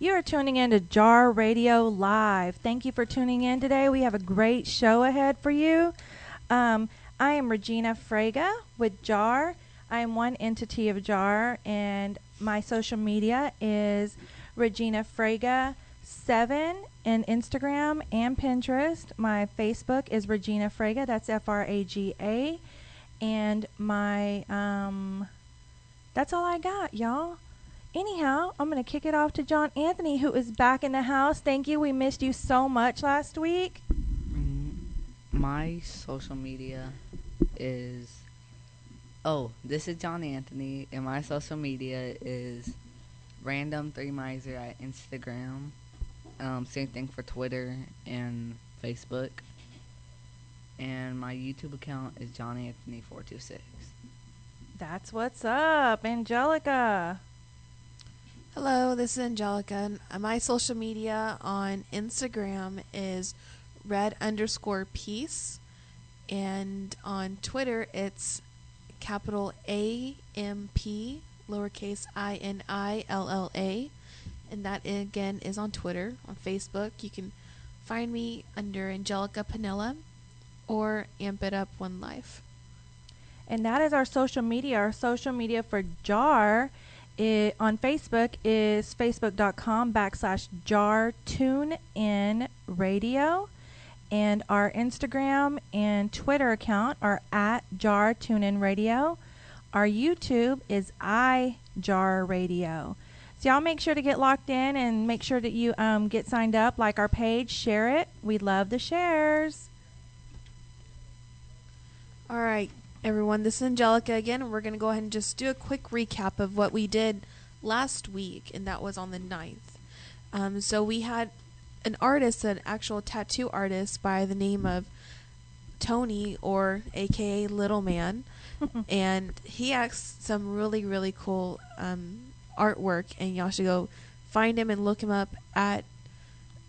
You are tuning in to Jar Radio Live. Thank you for tuning in today. We have a great show ahead for you. I am Regina Frega with Jar. I am one entity of Jar, and my social media is Regina Frega 7 in Instagram and Pinterest. My Facebook is Regina Frega. That's Fraga. And my that's all I got, y'all. Anyhow, I'm going to kick it off to John Anthony, who is back in the house. Thank you. We missed you so much last week. My social media is... this is John Anthony, and my social media is Random3Miser at Instagram. Same thing for Twitter and Facebook. And my YouTube account is John Anthony 426. That's what's up, Angelica. Hello, this is Angelica. My social media on Instagram is red_peace. And on Twitter, it's capital AMP, lowercase INILLA. And that, again, is on Twitter. On Facebook, you can find me under Angelica Panella or Amp It Up One Life. And that is our social media. Our social media for Jar on Facebook is facebook.com/JarTuneInRadio. And our Instagram and Twitter account are at JarTuneInRadio. Our YouTube is iJarRadio. So y'all make sure to get locked in and make sure that you get signed up, like our page, share it. We love the shares. All right, everyone, this is Angelica again, and we're going to go ahead and just do a quick recap of what we did last week, and that was on the 9th. So we had an artist, an actual tattoo artist by the name of Tony, or aka Little Man, and he has some really, really cool artwork, and y'all should go find him and look him up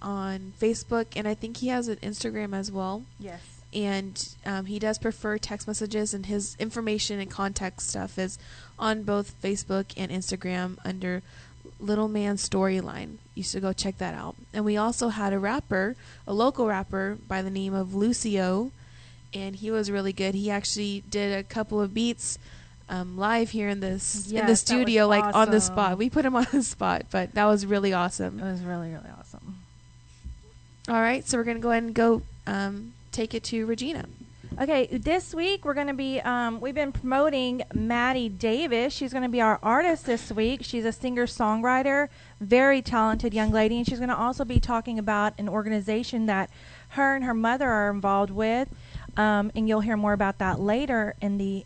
on Facebook, and I think he has an Instagram as well. Yes. And he does prefer text messages, and his information and contact stuff is on both Facebook and Instagram under Little Man Storyline. You should go check that out. And we also had a local rapper by the name of Lucio, and he was really good. He actually did a couple of beats live here in the studio, like awesome. On the spot. We put him on the spot, but that was really awesome. It was really, really awesome. All right, so we're going to go ahead and go take it to Regina. Okay, this week we're going to be, we've been promoting Madi Davis. She's going to be our artist this week. She's a singer-songwriter, very talented young lady, and she's going to also be talking about an organization that her and her mother are involved with, and you'll hear more about that later in the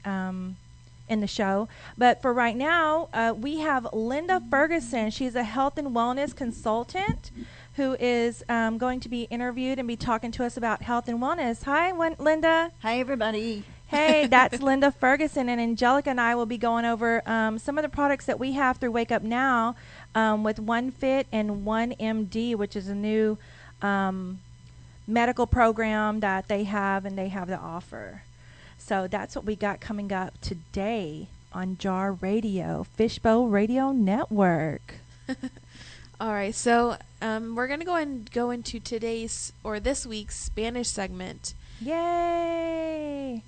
show. But for right now, we have Linda Ferguson. She's a health and wellness consultant who is going to be interviewed and be talking to us about health and wellness. Hi, Linda. Hi, everybody. Hey, that's Linda Ferguson, and Angelica and I will be going over some of the products that we have through Wake Up Now with WUNFit and OneMD, which is a new medical program that they have and they have to offer. So that's what we got coming up today on Jar Radio, Fishbowl Radio Network. All right, so we're going to go into this week's Spanish segment. Yay!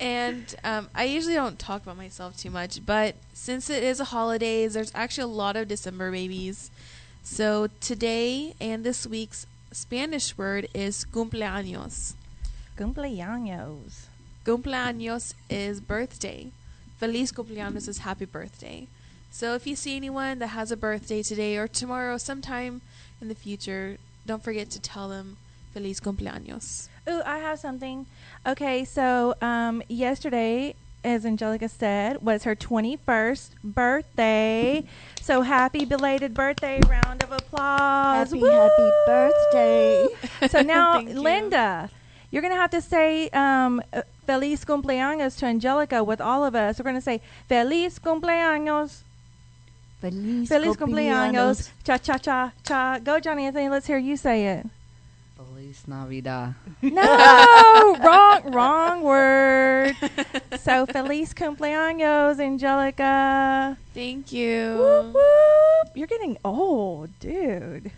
And I usually don't talk about myself too much, but since it is a holidays, there's actually a lot of December babies. So today and this week's Spanish word is cumpleaños. Cumpleaños. Cumpleaños is birthday. Feliz cumpleaños is happy birthday. So if you see anyone that has a birthday today or tomorrow, sometime in the future, don't forget to tell them Feliz cumpleaños. Ooh, I have something. Okay, so yesterday, as Angelica said, was her 21st birthday. So happy belated birthday. Round of applause. Happy birthday. So now, Linda, you're going to have to say Feliz cumpleaños to Angelica with all of us. We're going to say Feliz cumpleaños. Feliz cumpleaños. Cha, cha, cha, cha. Go, Johnny Anthony. Let's hear you say it. Feliz Feliz Navidad. No, wrong word. So feliz cumpleaños, Angelica. Thank you. Whoop, whoop. You're getting old, dude.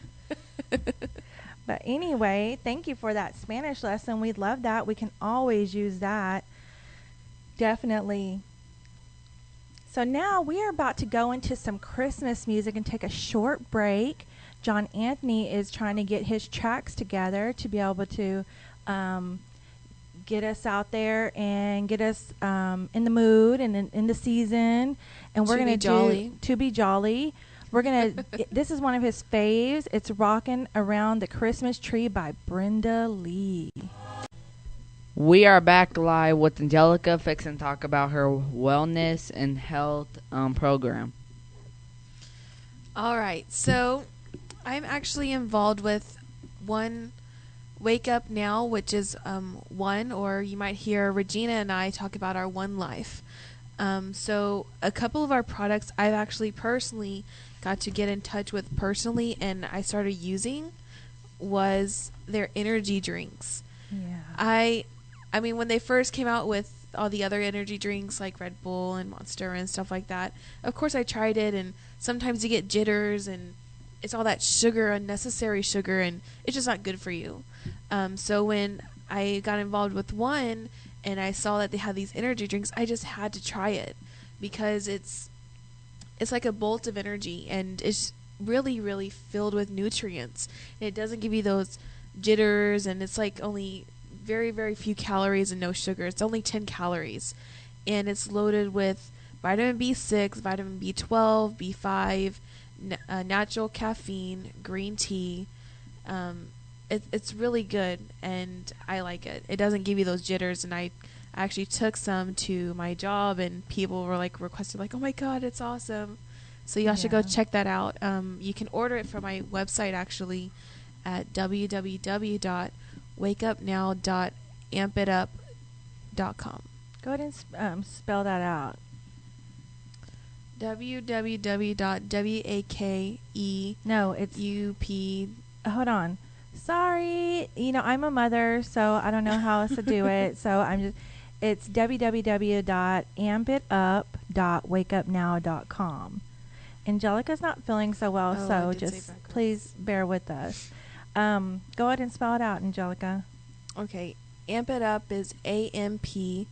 But anyway, thank you for that Spanish lesson. We love that. We can always use that. Definitely. So now we are about to go into some Christmas music and take a short break. John Anthony is trying to get his tracks together to be able to get us out there and get us in the mood and in the season. And we're going to be jolly. We're going to, this is one of his faves. It's Rockin' Around the Christmas Tree by Brenda Lee. We are back live with Angelica fixing to talk about her wellness and health program. All right. So I'm actually involved with One Wake Up Now, which is One, or you might hear Regina and I talk about our One Life. So a couple of our products I've actually personally got to get in touch with personally, and I started using was their energy drinks. Yeah. I mean, when they first came out with all the other energy drinks like Red Bull and Monster and stuff like that, of course I tried it, and sometimes you get jitters, and it's all that sugar, unnecessary sugar, and it's just not good for you. So when I got involved with One and I saw that they had these energy drinks, I just had to try it because it's like a bolt of energy, and it's really, really filled with nutrients. And it doesn't give you those jitters, and it's like only very, very few calories and no sugar. It's only 10 calories. And it's loaded with vitamin B6, vitamin B12, B5, natural caffeine, green tea. It's really good, and I like it. It doesn't give you those jitters, and I actually took some to my job, and people were like requested, like, oh my god, it's awesome. So y'all should go check that out. You can order it from my website actually at www.wakeupnow.ampitup.com. Go ahead and spell that out. www.wakeup. No, it's hold on. Sorry, I'm a mother, so I don't know how else to do it. So it's www.ampitup.wakeupnow.com. Angelica's not feeling so well, so just please bear with us. Go ahead and spell it out, Angelica. Okay, Amp It Up is AMPITUP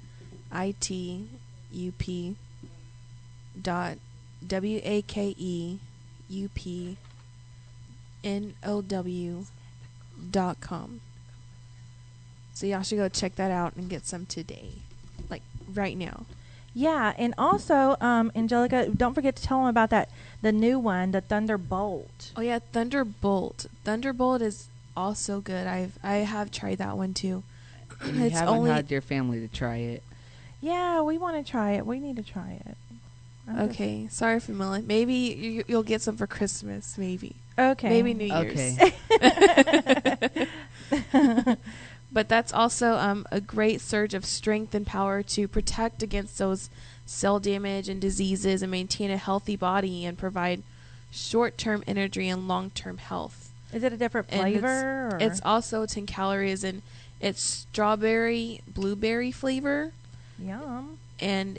dot WAKEUPNOW.com. So y'all should go check that out and get some today, like right now. Yeah, and also, Angelica, don't forget to tell them about the new one, the Thunderbolt. Oh yeah, Thunderbolt. Thunderbolt is also good. I have tried that one too. You haven't had your family to try it. Yeah, we want to try it. We need to try it. Okay, sorry for Millen. Maybe you'll get some for Christmas. Maybe. Okay. Maybe New Year's. Okay. But that's also a great surge of strength and power to protect against those cell damage and diseases and maintain a healthy body and provide short-term energy and long-term health. Is it a different flavor? It's also 10 calories, and it's strawberry, blueberry flavor. Yum. And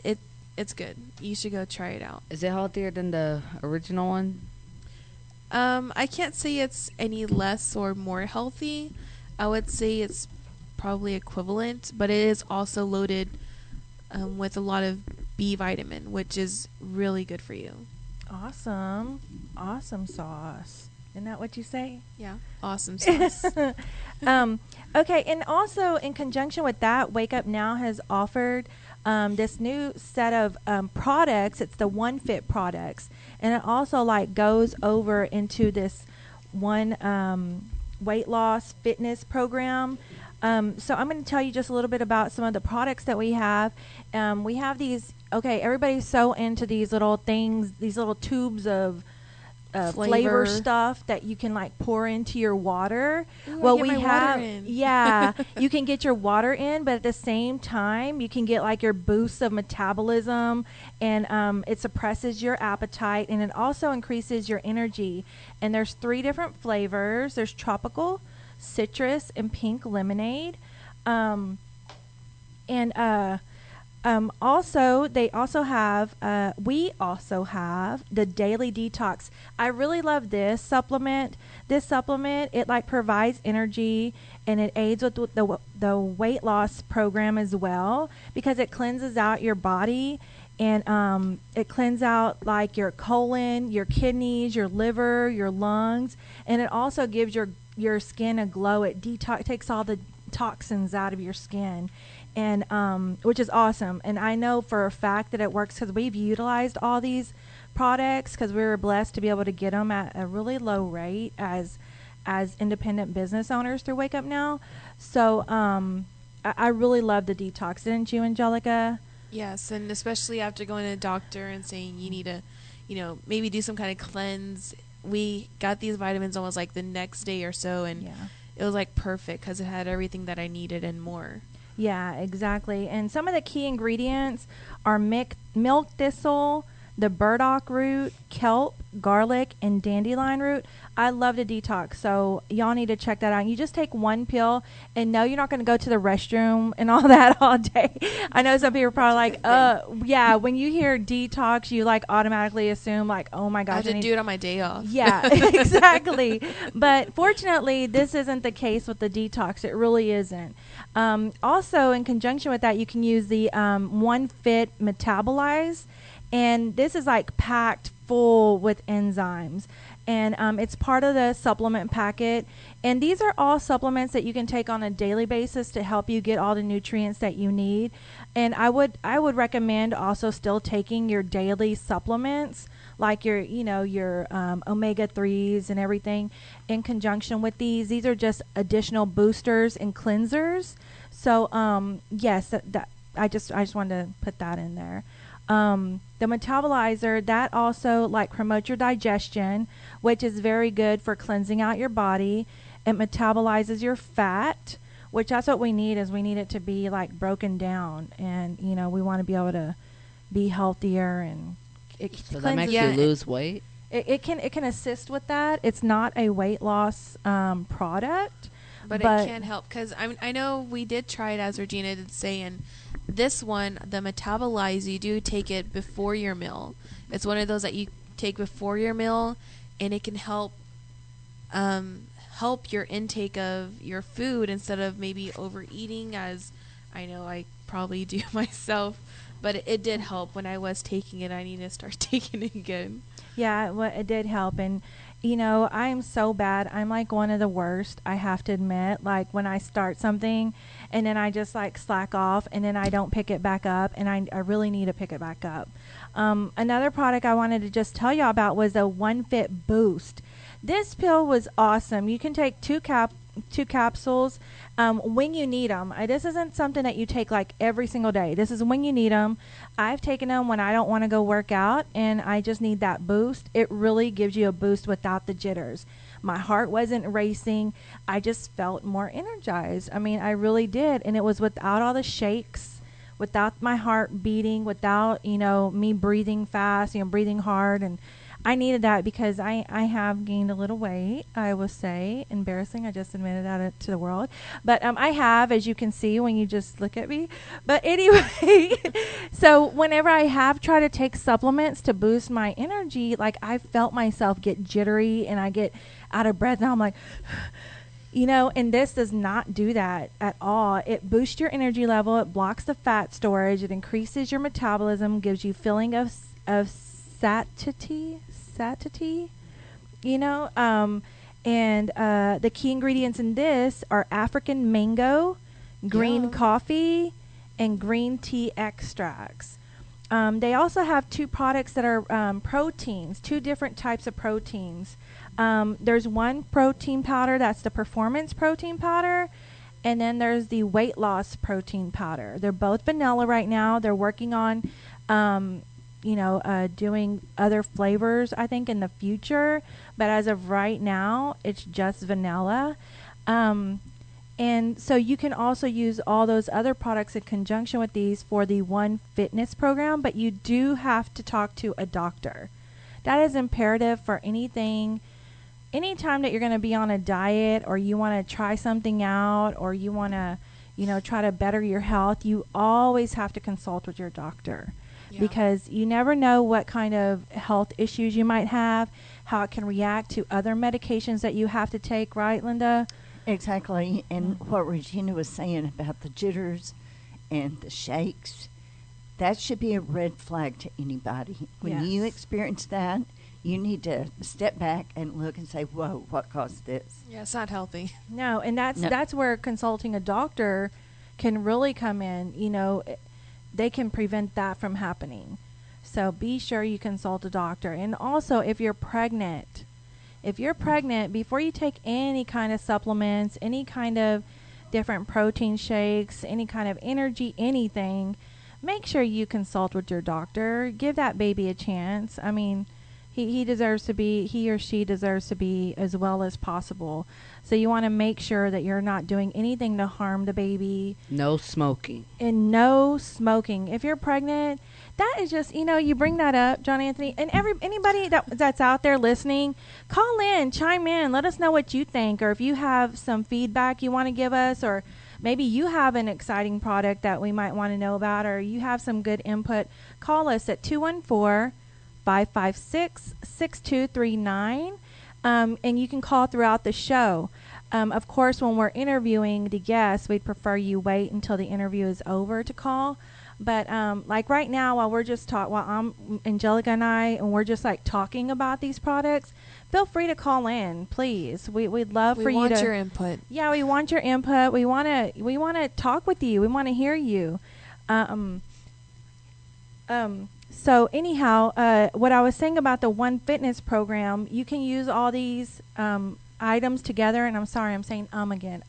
it's good. You should go try it out. Is it healthier than the original one? I can't say it's any less or more healthy. I would say it's probably equivalent, but it is also loaded with a lot of B vitamin, which is really good for you. Awesome. Awesome sauce. Isn't that what you say? Yeah. Awesome sauce. Okay, and also in conjunction with that, Wake Up Now has offered this new set of products. It's the WUNFit products, and it also goes over into this one weight loss fitness program. So I'm going to tell you just a little bit about some of the products that we have. We have these. Okay, everybody's so into these little things, these little tubes of flavor stuff that you can pour into your water. Ooh, well, we have you can get your water in, but at the same time you can get your boosts of metabolism, and it suppresses your appetite, and it also increases your energy. And there's 3 different flavors. There's tropical, citrus and pink lemonade. And also, they also have, we also have the Daily Detox. I really love this supplement. This supplement, it like provides energy and it aids with the weight loss program as well, because it cleanses out your body, and it cleanses out like your colon, your kidneys, your liver, your lungs, and it also gives your skin a glow. It takes all the toxins out of your skin, and which is awesome. And I know for a fact that it works because we've utilized all these products because we were blessed to be able to get them at a really low rate as independent business owners through Wake Up Now. So I really love the detox. Didn't you, Angelica? Yes, and especially after going to the doctor and saying you need to, maybe do some kind of cleanse. We got these vitamins almost like the next day or so, and it was like perfect because it had everything that I needed and more. Yeah, exactly. And some of the key ingredients are milk thistle, the burdock root, kelp, garlic, and dandelion root. I love the detox, so y'all need to check that out. You just take one pill, and no, you're not going to go to the restroom and all that all day. I know some people are probably like, yeah, when you hear detox, you like automatically assume like, oh my gosh. I have to do it on my day off. Yeah, exactly. But fortunately, this isn't the case with the detox. It really isn't. Also, in conjunction with that, you can use the WUNFit Metabolize. And this is like packed full with enzymes. And it's part of the supplement packet. And these are all supplements that you can take on a daily basis to help you get all the nutrients that you need. And I would recommend also still taking your daily supplements, like your omega-3s and everything in conjunction with these. These are just additional boosters and cleansers. So yes, I just wanted to put that in there. The metabolizer, that also like promotes your digestion, which is very good for cleansing out your body. It metabolizes your fat, which that's what we need, is we need it to be like broken down, and we want to be able to be healthier, and so that makes you lose weight. It can assist with that. It's not a weight loss product, but it can help, because I know we did try it, as Regina did say, and this one, the Metabolize, you do take it before your meal. It's one of those that you take before your meal, and it can help your intake of your food instead of maybe overeating, as I know I probably do myself. But it did help when I was taking it. I need to start taking it again. Yeah, well, it did help. And I'm so bad. I'm like one of the worst, I have to admit. Like when I start something and then I just like slack off and then I don't pick it back up, and I really need to pick it back up. Another product I wanted to just tell y'all about was a WUNFit Boost. This pill was awesome. You can take two capsules when you need them. This isn't something that you take like every single day. This is when you need them. I've taken them when I don't want to go work out and I just need that boost. It really gives you a boost without the jitters. My heart wasn't racing. I just felt more energized. I mean, I really did. And it was without all the shakes, without my heart beating, without, me breathing fast, breathing hard. And I needed that because I have gained a little weight, I will say. Embarrassing. I just admitted that to the world. But I have, as you can see when you just look at me. But anyway, so whenever I have tried to take supplements to boost my energy, like I felt myself get jittery and I get out of breath. And I'm like, and this does not do that at all. It boosts your energy level. It blocks the fat storage. It increases your metabolism, gives you feeling of satiety, and the key ingredients in this are African mango, green coffee, and green tea extracts. They also have two products that are proteins, two different types of proteins. There's one protein powder, that's the performance protein powder, and then there's the weight loss protein powder. They're both vanilla right now. They're working on doing other flavors, I think, in the future. But as of right now, it's just vanilla. And so you can also use all those other products in conjunction with these for the One Fitness program, but you do have to talk to a doctor. That is imperative for anything anytime that you're going to be on a diet or you want to try something out or you want to, try to better your health, you always have to consult with your doctor. Yeah. Because you never know what kind of health issues you might have, how it can react to other medications that you have to take, right, Linda? Exactly. And what Regina was saying about the jitters and the shakes, that should be a red flag to anybody. When you Yes. experience that, you need to step back and look and say, whoa, what caused this? Yeah, it's not healthy. No, and No. that's where consulting a doctor can really come in. They can prevent that from happening. So be sure you consult a doctor. And also, if you're pregnant, before you take any kind of supplements, any kind of different protein shakes, any kind of energy, anything, make sure you consult with your doctor. Give that baby a chance. I mean, he or she deserves to be as well as possible. So you want to make sure that you're not doing anything to harm the baby. No smoking. And no smoking. If you're pregnant, that is just, you bring that up, John Anthony, and anybody that's out there listening, call in, chime in, let us know what you think, or if you have some feedback you want to give us, or maybe you have an exciting product that we might want to know about, or you have some good input. Call us at 214-556-6239, and you can call throughout the show. Of course, when we're interviewing the guests, we'd prefer you wait until the interview is over to call. But like right now, while I'm Angelica and we're just like talking about these products, feel free to call in, please. We'd love for you to. We want your input. Yeah, we want your input. We want to talk with you. We want to hear you. So anyhow, what I was saying about the One Fitness program, you can use all these items together. And I'm sorry, I'm saying again.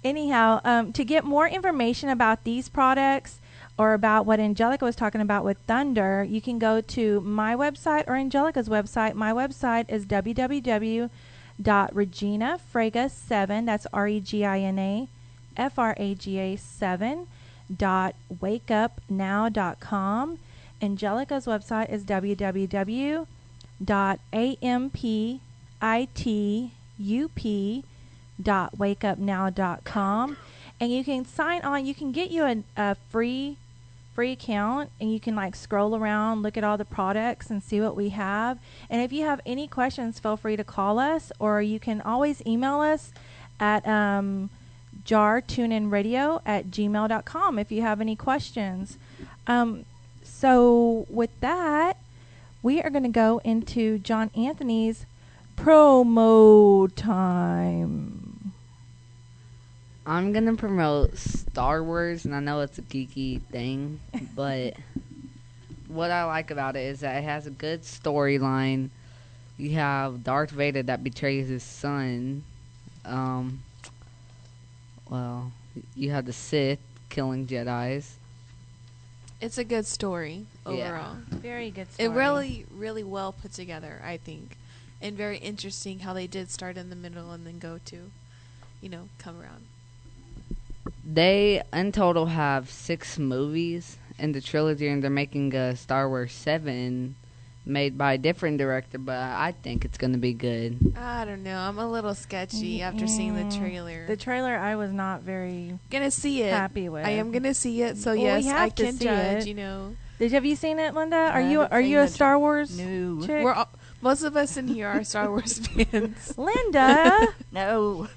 Anyhow, to get more information about these products or about what Angelica was talking about with Thunder, you can go to my website or Angelica's website. My website is www.reginafraga7, that's Regina Fraga 7.wakeupnow.com. Angelica's website is www.ampitup.wakeupnow.com, and you can sign on. You can get you a free account, and you can like scroll around, look at all the products and see what we have. And if you have any questions, feel free to call us, or you can always email us at jartuneinradio@gmail.com if you have any questions. So with that, we are going to go into John Anthony's promo time. I'm going to promote Star Wars, and I know it's a geeky thing, but what I like about it is that it has a good storyline. You have Darth Vader that betrays his son. Well, you have the Sith killing Jedis. It's a good story overall. Yeah. Very good story. It really, really well put together, I think. And very interesting how they did start in the middle and then go to, come around. They, in total, have 6 movies in the trilogy, and they're making a Star Wars 7 made by a different director, but I think it's going to be good. I don't know. I'm a little sketchy after seeing the trailer. The trailer I was not very gonna see it. happy with. I am gonna see it, so Well, yes, we have I to can see judge. it. Have you seen it, Linda? Are you seen a the Star Wars No. chick? We're all, most of us in here are Star Wars fans. Linda. No.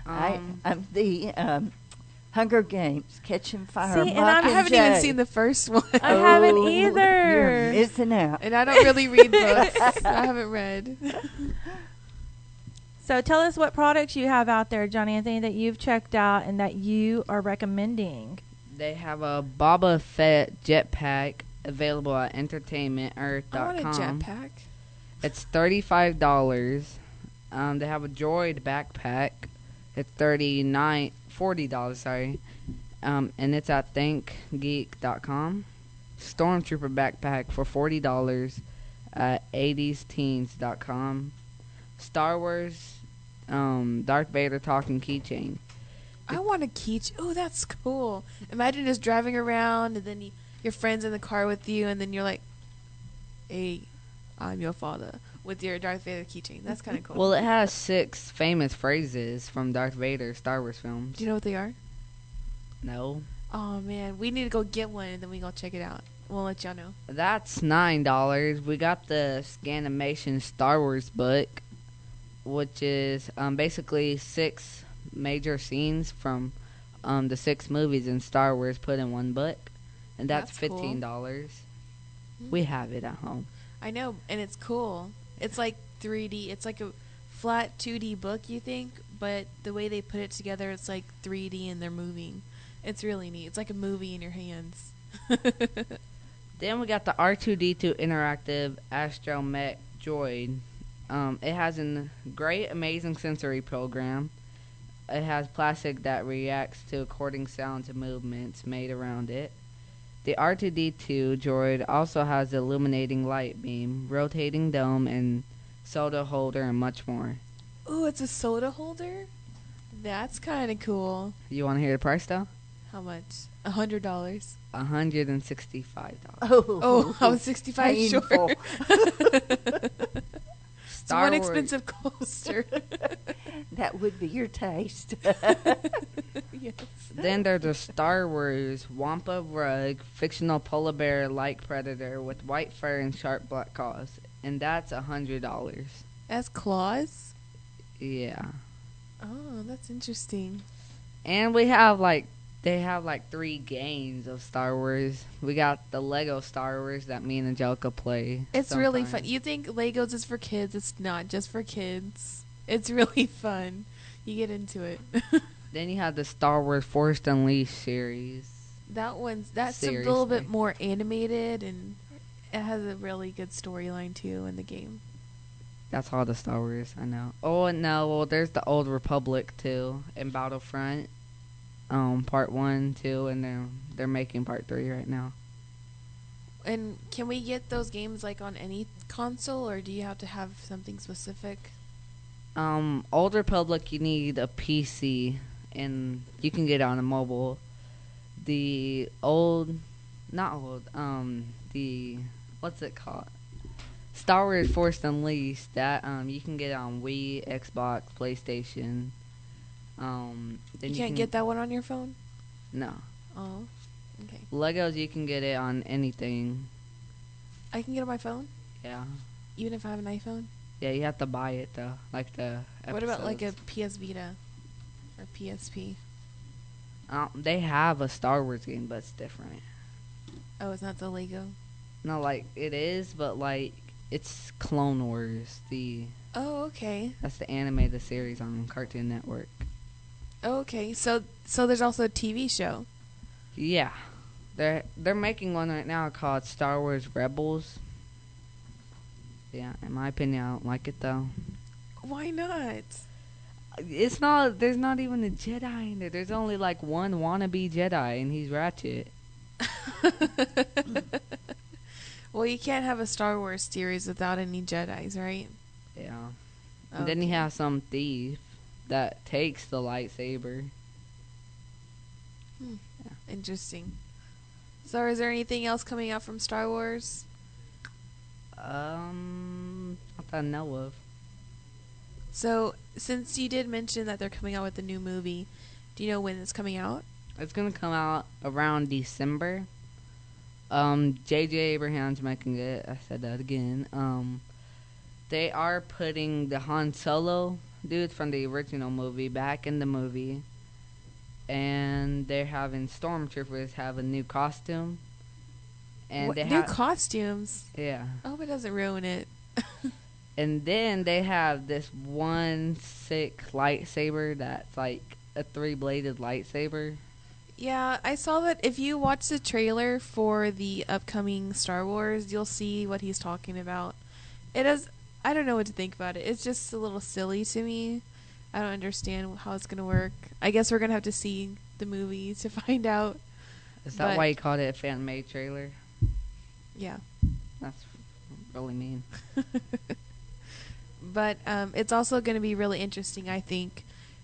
I'm the Hunger Games, Catching Fire, See, and I I haven't even seen the first one, I haven't You're either. missing out. and I don't really read books. I haven't read. So tell us what products you have out there, John Anthony, that you've checked out and that you are recommending. They have a Boba Fett jetpack available at entertainmentearth.com. I want a jetpack. It's $35. They have a droid backpack. It's $40, sorry. And it's at thinkgeek.com. Stormtrooper backpack for $40 at 80steens.com. Star Wars Darth Vader talking keychain. I want a keychain. Oh, that's cool. Imagine just driving around and then you're your friend's in the car with you, and then you're like, "Hey, I'm your father," with your Darth Vader keychain. That's kind of cool. Well, it has 6 famous phrases from Darth Vader Star Wars films. Do you know what they are? No. Oh man, we need to go get one, and then we go check it out. We'll let y'all know. That's $9. We got the Scanimation Star Wars book, which is basically 6 major scenes from the 6 movies in Star Wars put in one book, and that's $15. Cool. We have it at home. I know, and it's cool. It's like 3D. It's like a flat 2D book, you think, but the way they put it together, it's like 3D and they're moving. It's really neat. It's like a movie in your hands. Then we got the R2-D2 interactive astromech droid. It has a great, amazing sensory program. It has plastic that reacts to according sounds and movements made around it. The R2-D2 droid also has the illuminating light beam, rotating dome, and soda holder, and much more. Ooh, it's a soda holder? That's kind of cool. You want to hear the price, though? How much? $100. $165. Oh, I was 65 painful. short. It's one Wars. expensive coaster. That would be your taste. Yes. Then there's a Star Wars Wampa rug, fictional polar bear-like predator with white fur and sharp black claws, and that's $100. As claws? Yeah. Oh, that's interesting. And they have 3 games of Star Wars. We got the Lego Star Wars that me and Angelica play. It's really fun. sometimes. You think Legos is for kids. It's not just for kids. It's really fun. You get into it. Then you have the Star Wars Force Unleashed series. That's a Seriously. little bit more animated, and it has a really good storyline too in the game. That's all the Star Wars I know. Oh no, well there's the Old Republic too, and Battlefront, part 1, 2, and they're making part 3 right now. And can we get those games like on any console, or do you have to have something specific? Old Republic, you need a PC, and you can get it on a mobile. The what's it called? Star Wars Force Unleashed. That you can get it on Wii, Xbox, PlayStation. Then You can't get that one on your phone? No. Oh, okay. Legos, you can get it on anything. I can get it on my phone, Yeah. even if I have an iPhone. Yeah, you have to buy it though, like the. What about like a episodes. PS Vita or PSP? They have a Star Wars game, but it's different. Oh, it's not the Lego. No, like it is, but like it's Clone Wars. Oh, okay. That's the animated series on Cartoon Network. Oh, okay. So there's also a TV show. Yeah, they're making one right now called Star Wars Rebels. Yeah, in my opinion, I don't like it though. Why not? It's not. There's not even a Jedi in it. There's only like one wannabe Jedi, and he's Ratchet. Well, you can't have a Star Wars series without any Jedis, right? Yeah. And then you have some thief that takes the lightsaber. Interesting. So, is there anything else coming out from Star Wars? Not that I know of. So, since you did mention that they're coming out with a new movie, do you know when it's coming out? It's gonna come out around December. J.J. Abrams making it. I said that again. They are putting the Han Solo dude from the original movie back in the movie, and they're having stormtroopers have a new costume. And they new have costumes? yeah. I hope it doesn't ruin it. And then they have this one sick lightsaber that's like a 3-bladed lightsaber. Yeah, I saw that. If you watch the trailer for the upcoming Star Wars, you'll see what he's talking about. I don't know what to think about it. It's just a little silly to me. I don't understand how it's going to work. I guess we're going to have to see the movie to find out. Is that But- why you called it a fan-made trailer? Yeah. That's really mean. But it's also going to be really interesting, I think,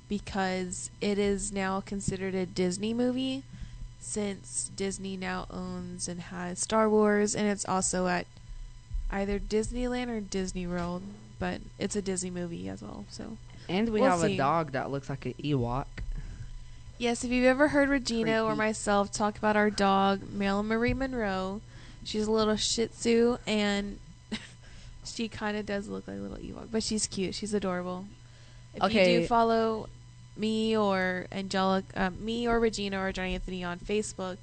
because it is now considered a Disney movie. since Disney now owns and has Star Wars, and it's also at either Disneyland or Disney World, but it's a Disney movie as well. So, And we We'll have see. a dog that looks like an Ewok. yes, if you've ever heard Regina or Creepy. myself talk about our dog, Marilyn Marie Monroe, she's a little Shih Tzu, and she kind of does look like a little Ewok, but she's cute. She's adorable. If you Okay. do follow me or Angelica, me or Regina or Johnny Anthony on Facebook,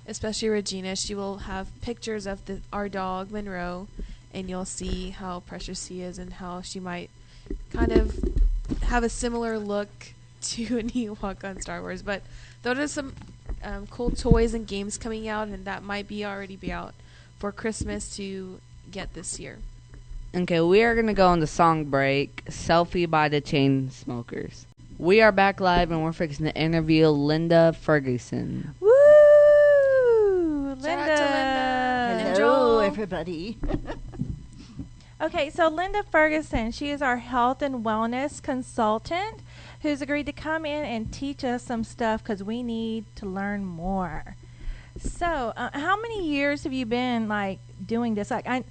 especially Regina, she will have pictures of our dog Monroe, and you'll see how precious she is and how she might kind of have a similar look to an Ewok on Star Wars. But those are some cool toys and games coming out, and that might already be out for Christmas to get this year. Okay, we are going to go on the song break, Selfie by the Chainsmokers. We are back live, and we're fixing to interview Linda Ferguson. Woo! Linda. Shout out to Linda. Hello, And Joel. everybody. Okay, so Linda Ferguson, she is our health and wellness consultant who's agreed to come in and teach us some stuff because we need to learn more. So, how many years have you been like doing this? Like, I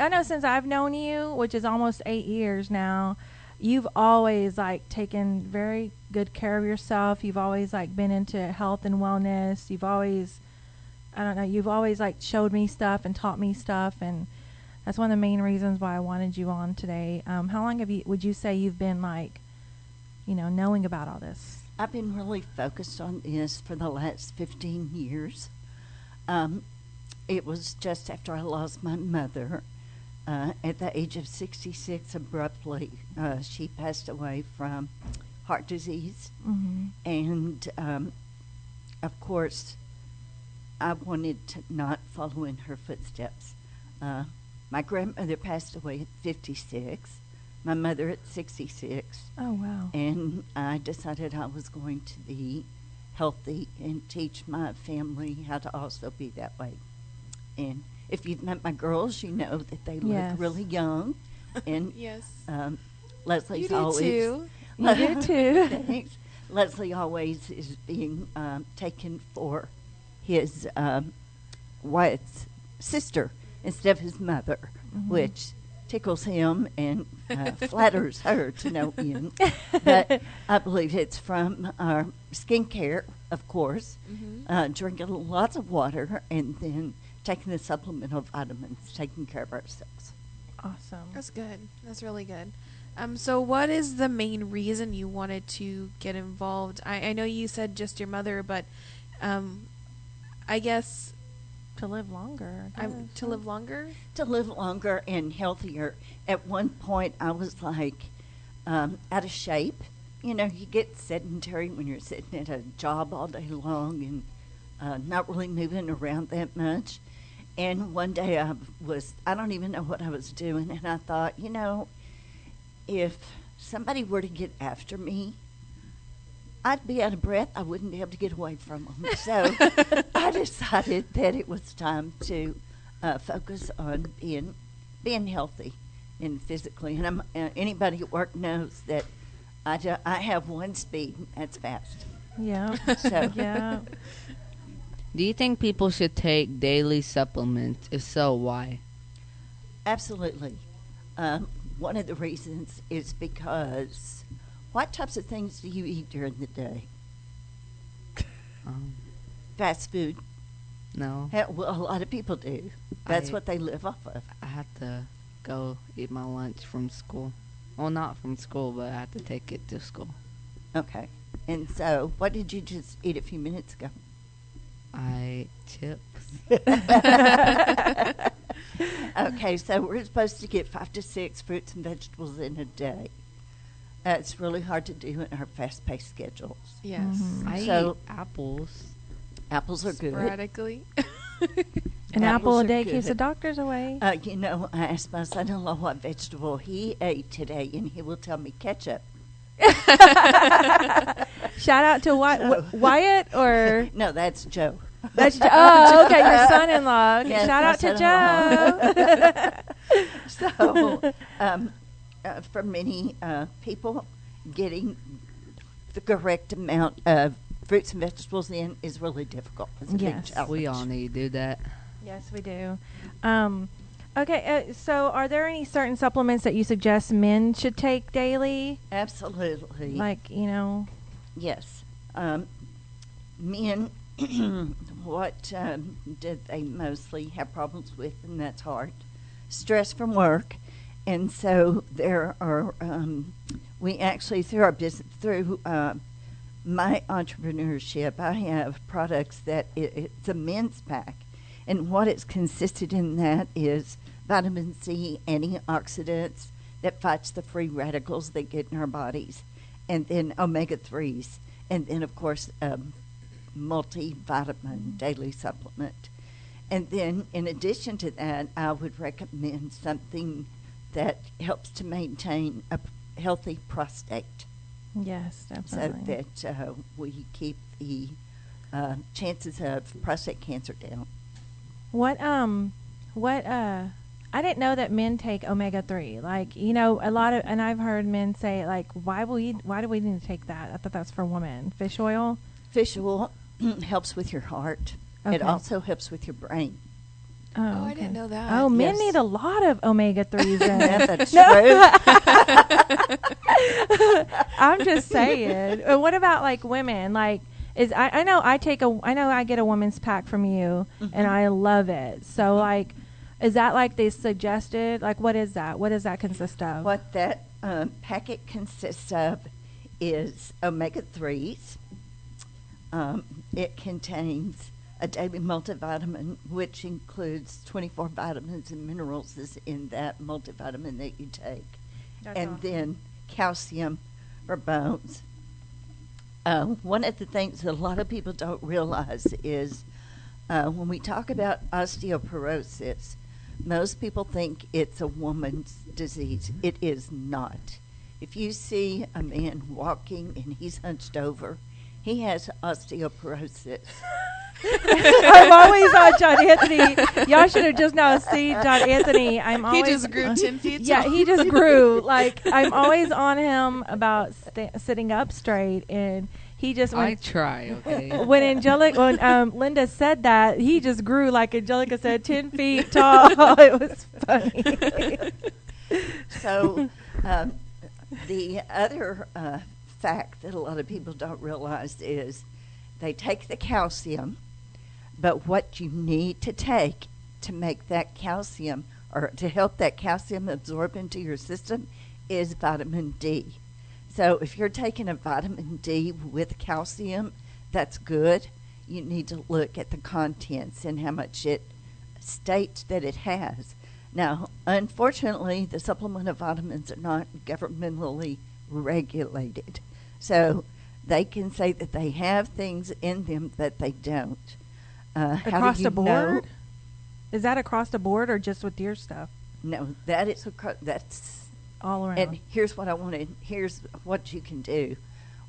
know since I've known you, which is almost 8 years now, you've always like taken very good care of yourself. You've always like been into health and wellness. You've always, I don't know, you've always like showed me stuff and taught me stuff, and that's one of the main reasons why I wanted you on today. How long would you say you've been like, knowing about all this? I've been really focused on this for the last 15 years. It was just after I lost my mother at the age of 66 abruptly. She passed away from heart disease. Mm-hmm. And, of course, I wanted to not follow in her footsteps. My grandmother passed away at 56, my mother at 66. Oh, wow. And I decided I was going to be healthy and teach my family how to also be that way. And if you've met my girls, you know that they Yes. look really young. And Yes. Leslie's You do always too. You do too. Thanks. Leslie always is being taken for his wife's sister instead of his mother, Mhm. which tickles him and flatters her to no end. But I believe it's from our skincare, of course, Mm-hmm. drinking lots of water, and then taking the supplemental vitamins, taking care of ourselves. Awesome. That's good. That's really good. So what is the main reason you wanted to get involved? I know you said just your mother, but I guess To live longer. I guess. to live longer. To live longer and healthier. At one point, I was like out of shape. You get sedentary when you're sitting at a job all day long and not really moving around that much. And one day I don't even know what I was doing, and I thought, if somebody were to get after me, I'd be out of breath. I wouldn't be able to get away from them. So I decided that it was time to focus on being healthy and physically. And anybody at work knows that I have one speed, and that's fast. Yeah. So Yeah. Do you think people should take daily supplements? If so, why? absolutely. One of the reasons is because what types of things do you eat during the day? Um, Fast food. no, Well, a lot of people do. That's I- what they live off of. I had to go eat my lunch from school. Well, not from school, but I had to take it to school. Okay. And so, what did you just eat a few minutes ago? I ate chips. Okay, so we're supposed to get 5 to 6 fruits and vegetables in a day. It's really hard to do in our fast-paced schedules. Yes. Mhm. I So- eat apples. Apples are good. Sporadically. An Apples apple a are day good. keeps the doctors away. I asked my son-in-law what vegetable he ate today, and he will tell me ketchup. Shout out to Wyatt or No, that's Joe. that's okay, your son-in-law. Okay, Yes, shout my out to Joe. So, for many people, getting the correct amount of fruits and vegetables in is really difficult. It's a Yes. big challenge. We all need to do that. Yes, we do. Okay, so are there any certain supplements that you suggest men should take daily? Absolutely. Like, you know, Yes. Men, what did they mostly have problems with, and that's heart, stress from work. And so there are, we actually, through our business, through my entrepreneurship, I have products that it's a men's pack. And what it's consisted in that is vitamin C, antioxidants that fights the free radicals that get in our bodies, and then omega-3s, and then, of course, multivitamin daily supplement. And then, in addition to that, I would recommend something that helps to maintain a healthy prostate, yes, so definitely. that we keep the chances of prostate cancer down. I didn't know that men take omega-3. Like, you know, and I've heard men say, like, why do we need to take that? I thought that's for women. Fish oil? Fish oil helps with your heart. It Okay. also helps with your brain. Oh, I okay. didn't know that. Oh, men Yes. need a lot of omega-3s in Yeah, it. that's true. I'm just saying. What about like women? Like, I know I get a woman's pack from you, and I love it. So like, is that like they suggested? Like, what is that? What does that consist of? What that packet consists of is omega-3s. It contains a daily multivitamin, which includes 24 vitamins and minerals is in that multivitamin that you take. That's and awesome. then calcium for bones. One of the things that a lot of people don't realize is when we talk about osteoporosis, most people think it's a woman's disease. It is not. If you see a man walking and he's hunched over, he has osteoporosis. I'm always on John Anthony. Y'all should have just now seen John Anthony. I'm He always just grew 10 feet Yeah, tall. he just grew. Like, I'm always on him about sitting up straight, and he just I went. try, okay? When Linda said that, he just grew like Angelica said, 10 feet tall. It was funny. So the other fact that a lot of people don't realize is they take the calcium, but what you need to take to make that calcium or to help that calcium absorb into your system is vitamin D. So if you're taking a vitamin D with calcium, that's good. You need to look at the contents and how much it states that it has. Now, unfortunately, the supplement of vitamins are not governmentally regulated. So they can say that they have things in them that they don't. How Across do you the know? board? Is that across the board or just with your stuff? No, that is that's. All around. And here's what I wanted. Here's what you can do.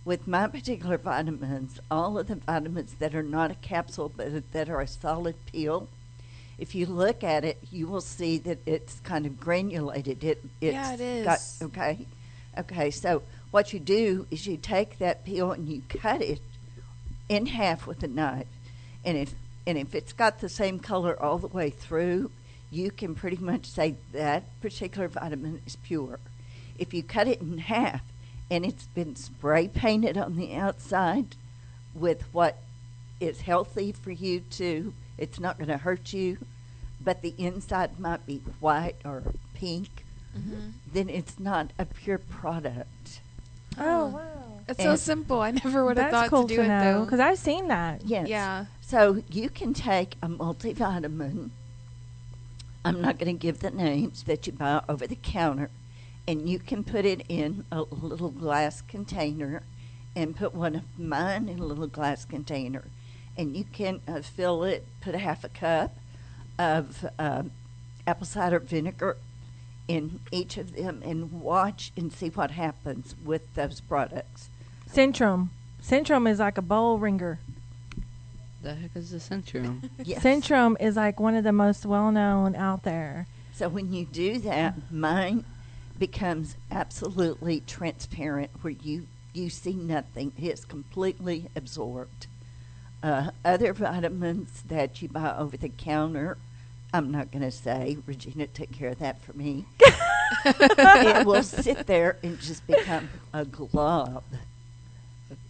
With my particular vitamins, all of the vitamins that are not a capsule but that are a solid pill, if you look at it, you will see that it's kind of granulated. Yeah, it is. Okay, so what you do is you take that pill and you cut it in half with a knife. And if it's got the same color all the way through, you can pretty much say that particular vitamin is pure. If you cut it in half and it's been spray painted on the outside with what is healthy for you to, it's not going to hurt you, but the inside might be white or pink, then it's not a pure product. Oh, wow. It's so And simple. I never would have That's thought cool to do it, know, though. because I've seen that. Yes. Yeah. So you can take a multivitamin. I'm not going to give the names that you buy over the counter, and you can put it in a little glass container and put one of mine in a little glass container. And you can fill it, put a half a cup of apple cider vinegar in each of them and watch and see what happens with those products. Centrum. Centrum is like a bowl ringer. The heck is the Centrum? Yes. Centrum is like one of the most well-known out there. So when you do that, mine becomes absolutely transparent where you you see nothing. It's completely absorbed. Other vitamins that you buy over the counter, I'm not going to say. Regina took care of that for me. It will sit there and just become a glob.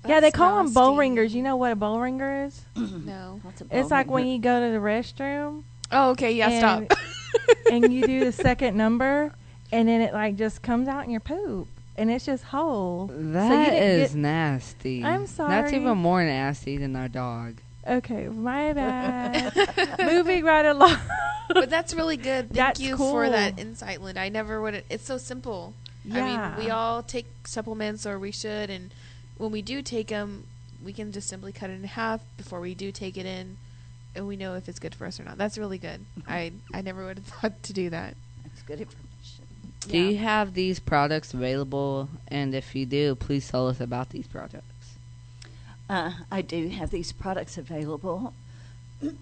Yeah, they call them bowl nasty. ringers. You know what a bowl ringer is? No. What's a It's like when bowling you go to the restroom Oh, okay. Yeah, and, stop. and you do the second number, and then it like just comes out in your poop, and it's just whole. That is nasty. I'm That's sorry. even more nasty than our dog. Okay, my bad. Moving right along. But that's really good. Thank That's you cool. for that insight, Linda. I never would. It's so simple. I Yeah. mean, we all take supplements, or we should, and when we do take them, we can just simply cut it in half before we do take it in, and we know if it's good for us or not. That's really good. I never would have thought to do that. That's good information. Do you have these products available? And if you do, please tell us about these products. I do have these products available.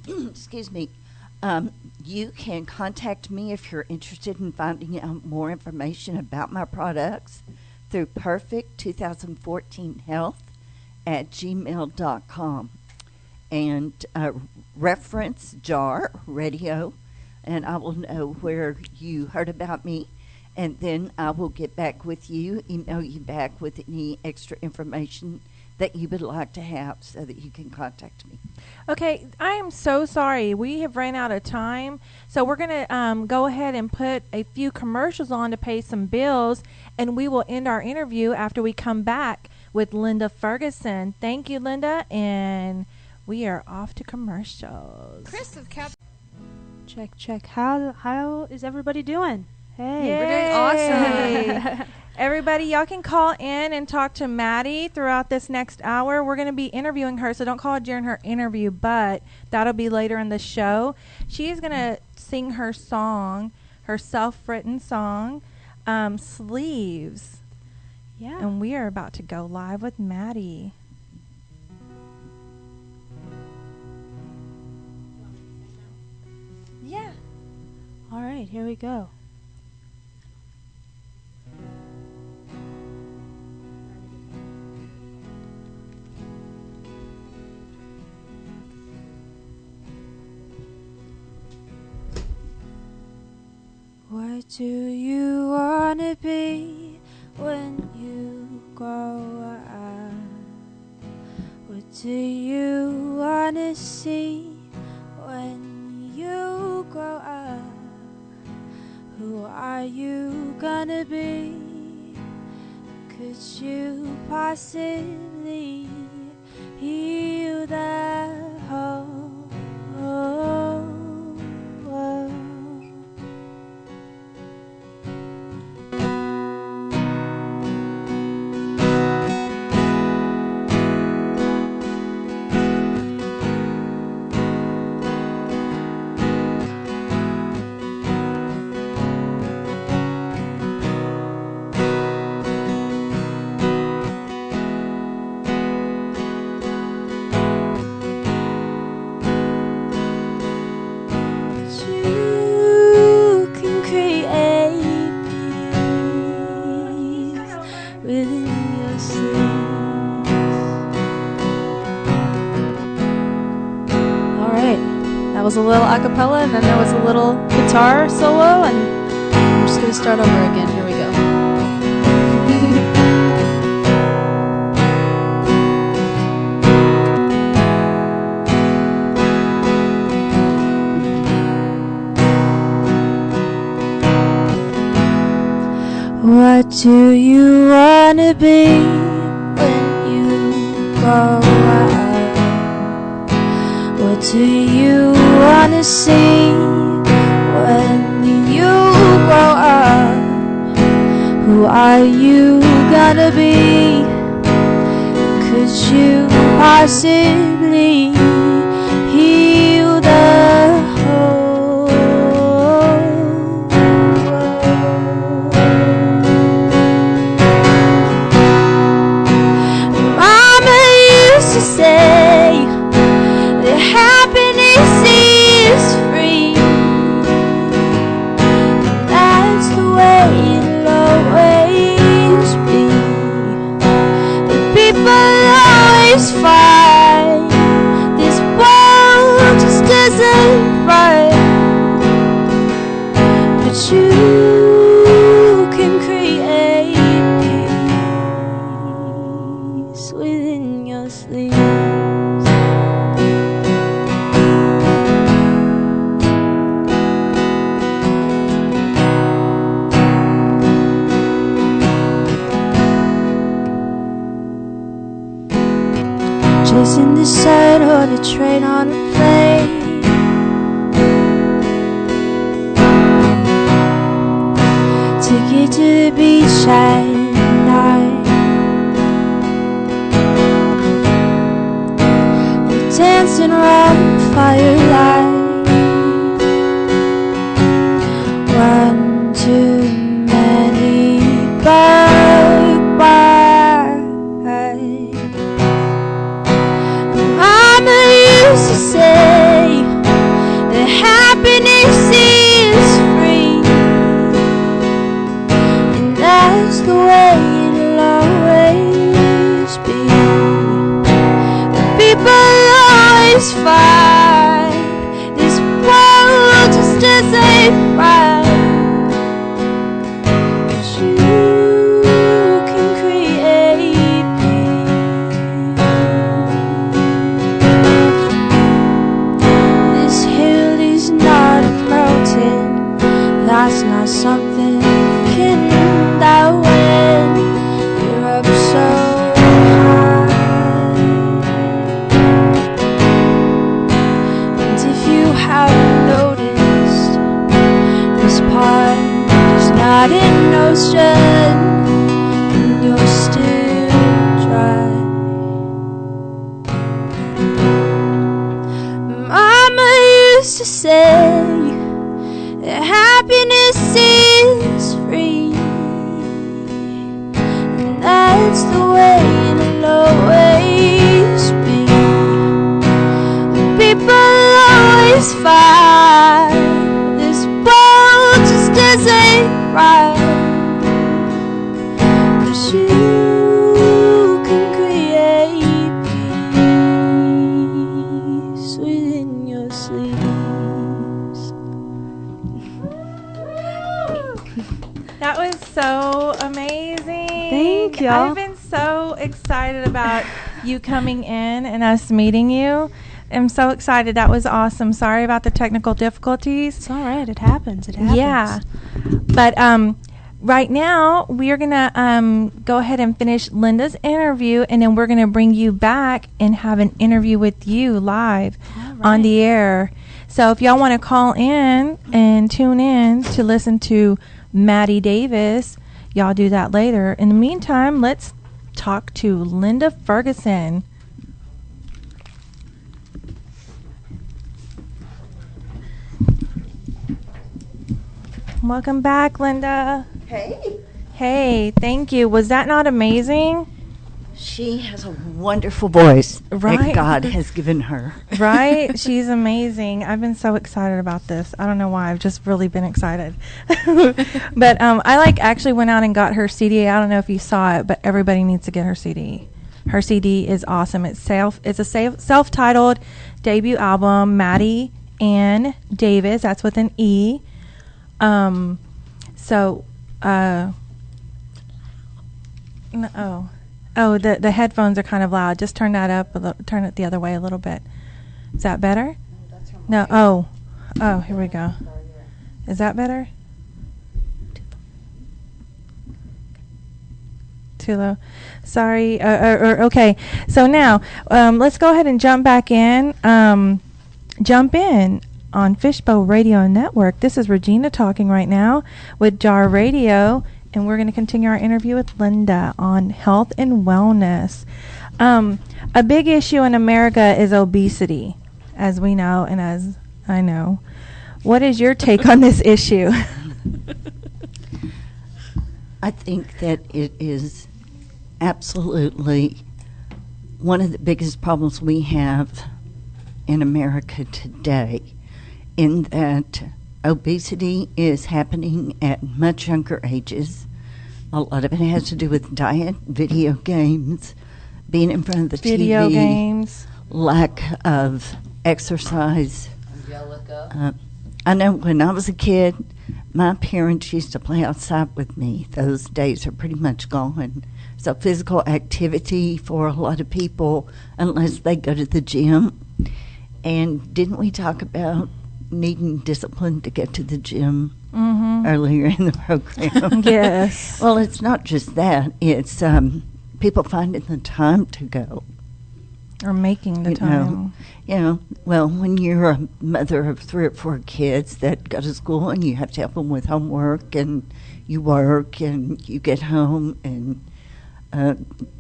Excuse me. You can contact me if you're interested in finding out more information about my products through perfect2014health@gmail.com and reference JAR radio, and I will know where you heard about me, and then I will get back with you, email you back with any extra information that you would like to have so that you can contact me. Okay, I am so sorry. We have ran out of time. So we're going to go ahead and put a few commercials on to pay some bills, and we will end our interview after we come back with Linda Ferguson. Thank you, Linda, and we are off to commercials. Chris of Cap. Check. How is everybody doing? Hey, Yay. We're doing awesome. Everybody, y'all can call in and talk to Madi throughout this next hour. We're going to be interviewing her, so don't call during her interview, but that'll be later in the show. She is going to sing her song, her self-written song, Sleeves. Yeah. And we are about to go live with Madi. Yeah. All right, here we go. What do you wanna be when you grow up? What do you wanna see when you grow up? Who are you gonna be? Could you possibly heal the whole world? You can create peace within your sleeves. Alright, that was a little acapella, and then there was a little guitar solo, and I'm just going to start over again. Here we go. What do you wanna be when you grow up? What do you wanna see when you grow up? Who are you gonna be? Could you possibly heal the whole world? Mama used to say that happiness is free. That's the way it'll always be. But on a train, on a plane. Take you to the beach at night. We're dancing around the firelight. One too many bye-byes. Mama used to say that happiness is free, and that's the way it'll always be. But people always fight this world just isn't right. But you can create peace. This hill is not a mountain. That's not something you can die when you're up so high. And if you haven't noticed, this pond is not an ocean, and you're still dry. Mama used to say that happiness is free, and that's the way it'll always be. People always fight this world just isn't right. But you can create peace within your sleeves. That was so amazing. Thank y'all. I've been so excited about you coming in and us meeting you. I'm so excited. That was awesome. Sorry about the technical difficulties. It's all right. It happens. It happens. Yeah. But right now, we're going to go ahead and finish Linda's interview, and then we're going to bring you back and have an interview with you live on the air. So if y'all want to call in and tune in to listen to Madi Davis, y'all do that later. In the meantime, let's talk to Linda Ferguson. Welcome back, Linda. Hey. Hey, thank you. Was that not amazing? She has a wonderful voice Right. that God has given her. Right? She's amazing. I've been so excited about this. I don't know why. I've just really been excited. But I actually went out and got her CD. I don't know if you saw it, but everybody needs to get her CD. Her CD is awesome. It's a self-titled debut album, Madi and Davis. That's with an E. The headphones are kind of loud. Just turn that up, turn it the other way a little bit. Is that better? No. Oh, here we go. Is that better? Too low. Sorry. Okay. So now, let's go ahead and jump back in. Jump in on Fishbowl Radio Network. This is Regina talking right now with Jar Radio, and we're going to continue our interview with Linda on health and wellness. A big issue in America is obesity, as we know and as I know. What is your take on this issue? I think that it is absolutely one of the biggest problems we have in America today, in that obesity is happening at much younger ages. A lot of it has to do with diet, video games, being in front of the Video TV, games. lack of exercise. Angelica. I know when I was a kid, my parents used to play outside with me. Those days are pretty much gone. So physical activity for a lot of people, unless they go to the gym. And didn't we talk about needing discipline to get to the gym earlier in the program? Yes. Well, it's not just that. It's people finding the time to go. Or making the time. Well, when you're a mother of 3 or 4 kids that go to school and you have to help them with homework and you work and you get home and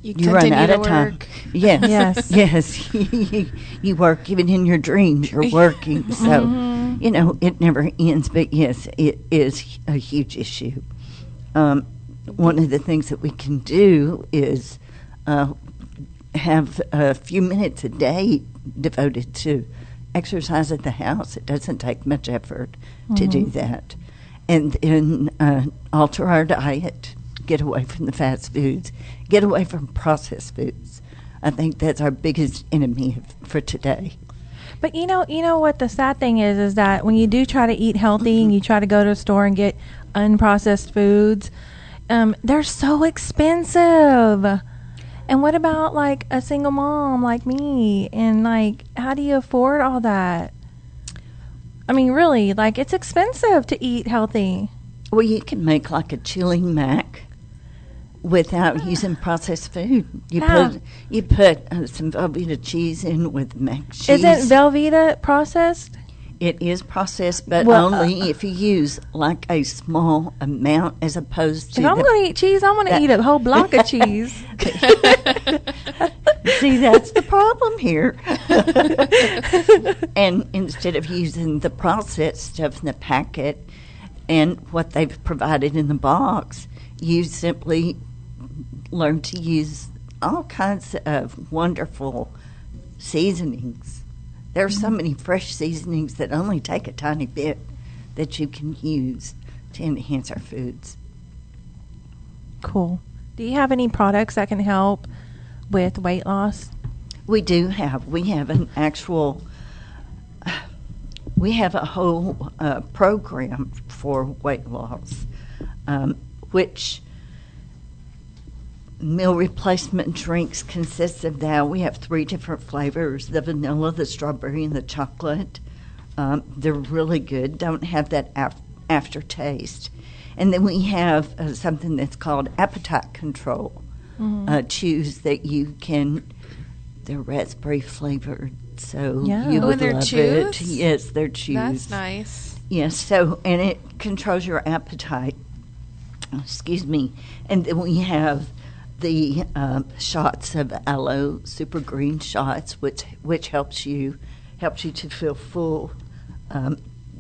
you run out of time. Yes. Yes. You work even in your dreams. You're working. So, it never ends. But, yes, it is a huge issue. One of the things that we can do is have a few minutes a day devoted to exercise at the house. It doesn't take much effort to do that. And then alter our diet, get away from the fast foods, get away from processed foods. I think that's our biggest enemy for today. But you know what the sad thing is that when you do try to eat healthy and you try to go to the store and get unprocessed foods, they're so expensive. And what about like a single mom like me? And like, how do you afford all that? I mean, really, like it's expensive to eat healthy. Well, you can make like a chili mac without using processed food. You put some Velveeta cheese in with mac cheese. Isn't Velveeta processed? It is processed, but only if you use like a small amount as opposed to. If I'm going to eat cheese, I'm going to eat a whole block of cheese. See, that's the problem here. And instead of using the processed stuff in the packet and what they've provided in the box, you simply learn to use all kinds of wonderful seasonings. There are so many fresh seasonings that only take a tiny bit that you can use to enhance our foods. Cool. Do you have any products that can help with weight loss? We do have. We have an actual. We have a whole program for weight loss, which meal replacement drinks consists of that. We have 3 different flavors: the vanilla, the strawberry, and the chocolate. They're really good. Don't have that aftertaste. And then we have something that's called appetite control. Chews that you can. They're raspberry flavored, so you would they're love chews? it. Yes, they're chews. That's nice. Yes, so and it controls your appetite. Excuse me. And then we have the shots of aloe, super green shots, which helps you to feel full.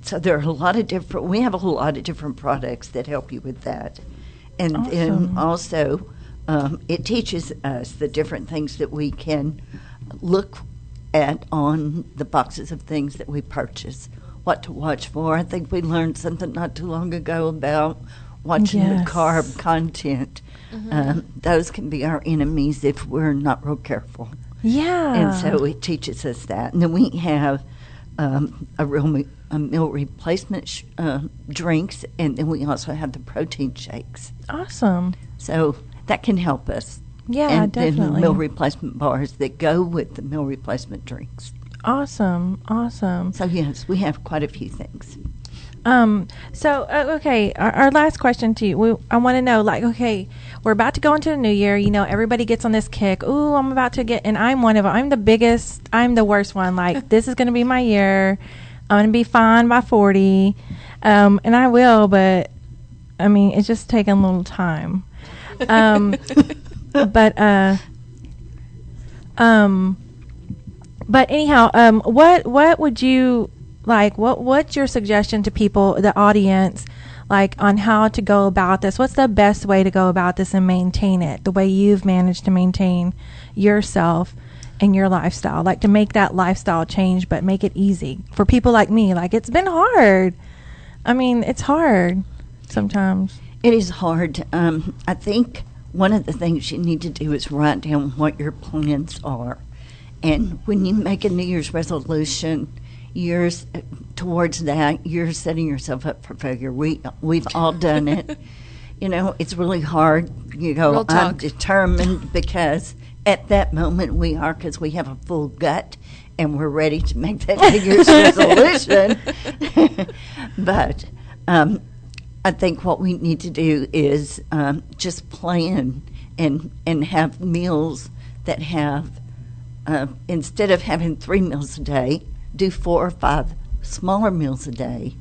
So there are a lot of different. We have a lot of different products that help you with that, and Awesome. then also it teaches us the different things that we can look at on the boxes of things that we purchase. What to watch for. I think we learned something not too long ago about watching the carb content. Those can be our enemies if we're not real careful. Yeah. And so it teaches us that. And then we have a meal replacement drinks, and then we also have the protein shakes. Awesome. So that can help us. Yeah, and definitely. then meal replacement bars that go with the meal replacement drinks. Awesome. So yes, we have quite a few things. Okay, our last question to you. I want to know, like, okay, we're about to go into the new year. You know, everybody gets on this kick. Ooh, I'm about to get, and I'm one of them. I'm the worst one. Like, this is going to be my year. I'm going to be fine by 40. And I will, but, I mean, it's just taking a little time. But anyhow, what would you like? What's your suggestion to people, the audience, like on how to go about this? What's the best way to go about this and maintain it? The way you've managed to maintain yourself and your lifestyle, like to make that lifestyle change, but make it easy for people like me. Like it's been hard. I mean, it's hard sometimes. It is hard. I think one of the things you need to do is write down what your plans are. And when you make a New Year's resolution, towards that, you're setting yourself up for failure. We've all done it. You know, it's really hard. You go, I'm determined because at that moment we are, because we have a full gut and we're ready to make that New Year's resolution. But I think what we need to do is just plan and have meals that have instead of having 3 meals a day, do 4 or 5 smaller meals a day.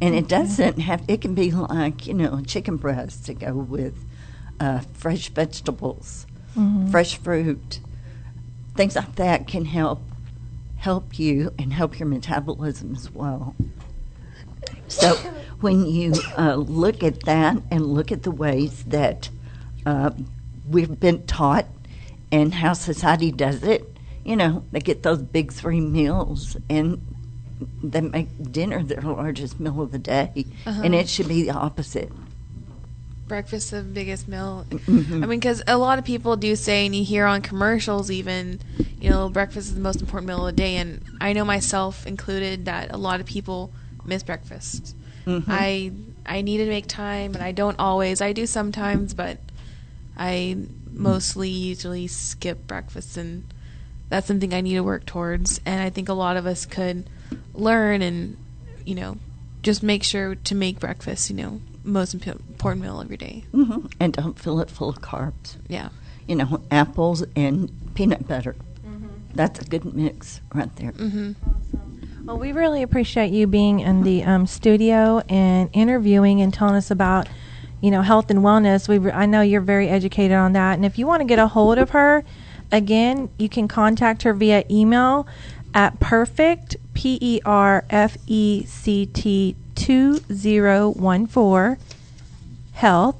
And it doesn't have, it can be like, chicken breast to go with fresh vegetables, fresh fruit. Things like that can help you and help your metabolism as well. So when you look at that and look at the ways that we've been taught and how society does it, they get those big 3 meals and they make dinner their largest meal of the day, and it should be the opposite. Breakfast the biggest meal. I mean, because a lot of people do say, and you hear on commercials even, breakfast is the most important meal of the day, and I know myself included that a lot of people miss breakfast. I need to make time, and I don't always. I do sometimes, but I mostly usually skip breakfast, and that's something I need to work towards, and I think a lot of us could learn and, just make sure to make breakfast, most important meal of your day. And don't fill it full of carbs. Yeah. Apples and peanut butter. That's a good mix right there. Well, we really appreciate you being in the studio and interviewing and telling us about, health and wellness. I know you're very educated on that. And if you want to get a hold of her, again, you can contact her via email at perfect, PERFECT 2014 health,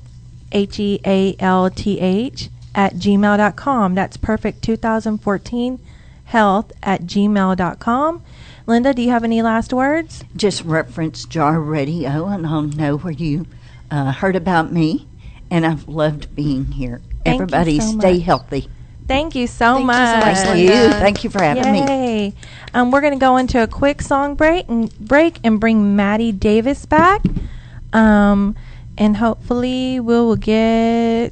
HEALTH @gmail.com. That's perfect 2014 health @gmail.com. Linda, do you have any last words? Just reference Jar Radio, and I'll know where you heard about me, and I've loved being here. Thank Everybody you so stay much. healthy. Thank you so Thank you so much. much, Thank Linda. you. Thank you for having me. Yay. We're going to go into a quick song break and bring Madi Davis back. And hopefully we're going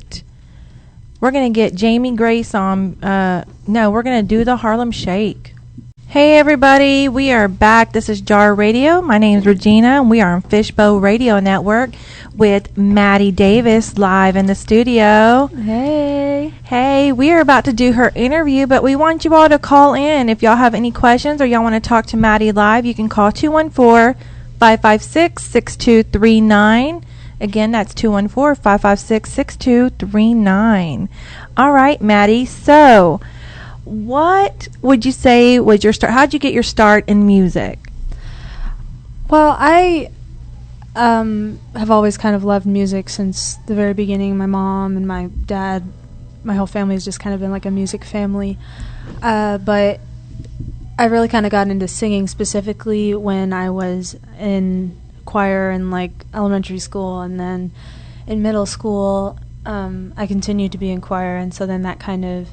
to get Jamie Grace on. We're going to do the Harlem Shake. Hey everybody, we are back. This is Jar Radio. My name is Regina, and we are on Fishbowl Radio Network with Madi Davis live in the studio. Hey, we are about to do her interview, but we want you all to call in. If y'all have any questions or y'all want to talk to Madi live, you can call 214-556-6239. Again, that's 214-556-6239. All right, Madi. So, what would you say was your start? How'd you get your start in music? Well, I have always kind of loved music since the very beginning. My mom and my dad, my whole family has just kind of been like a music family. But I really kind of got into singing specifically when I was in choir in like elementary school, and then in middle school I continued to be in choir, and so then that kind of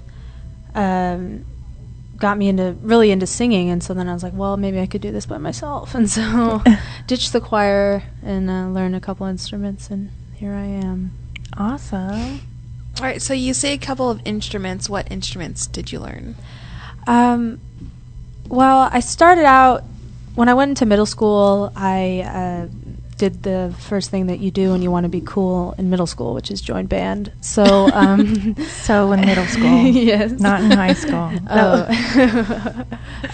got me really into singing, and so then I was like, well, maybe I could do this by myself, and so ditched the choir and learned a couple instruments, and here I am. Awesome. All right, so you say a couple of instruments. What instruments did you learn? Well, I started out when I went into middle school. I did the first thing that you do when you want to be cool in middle school, which is join band. So, So in middle school, yes, not in high school. Oh,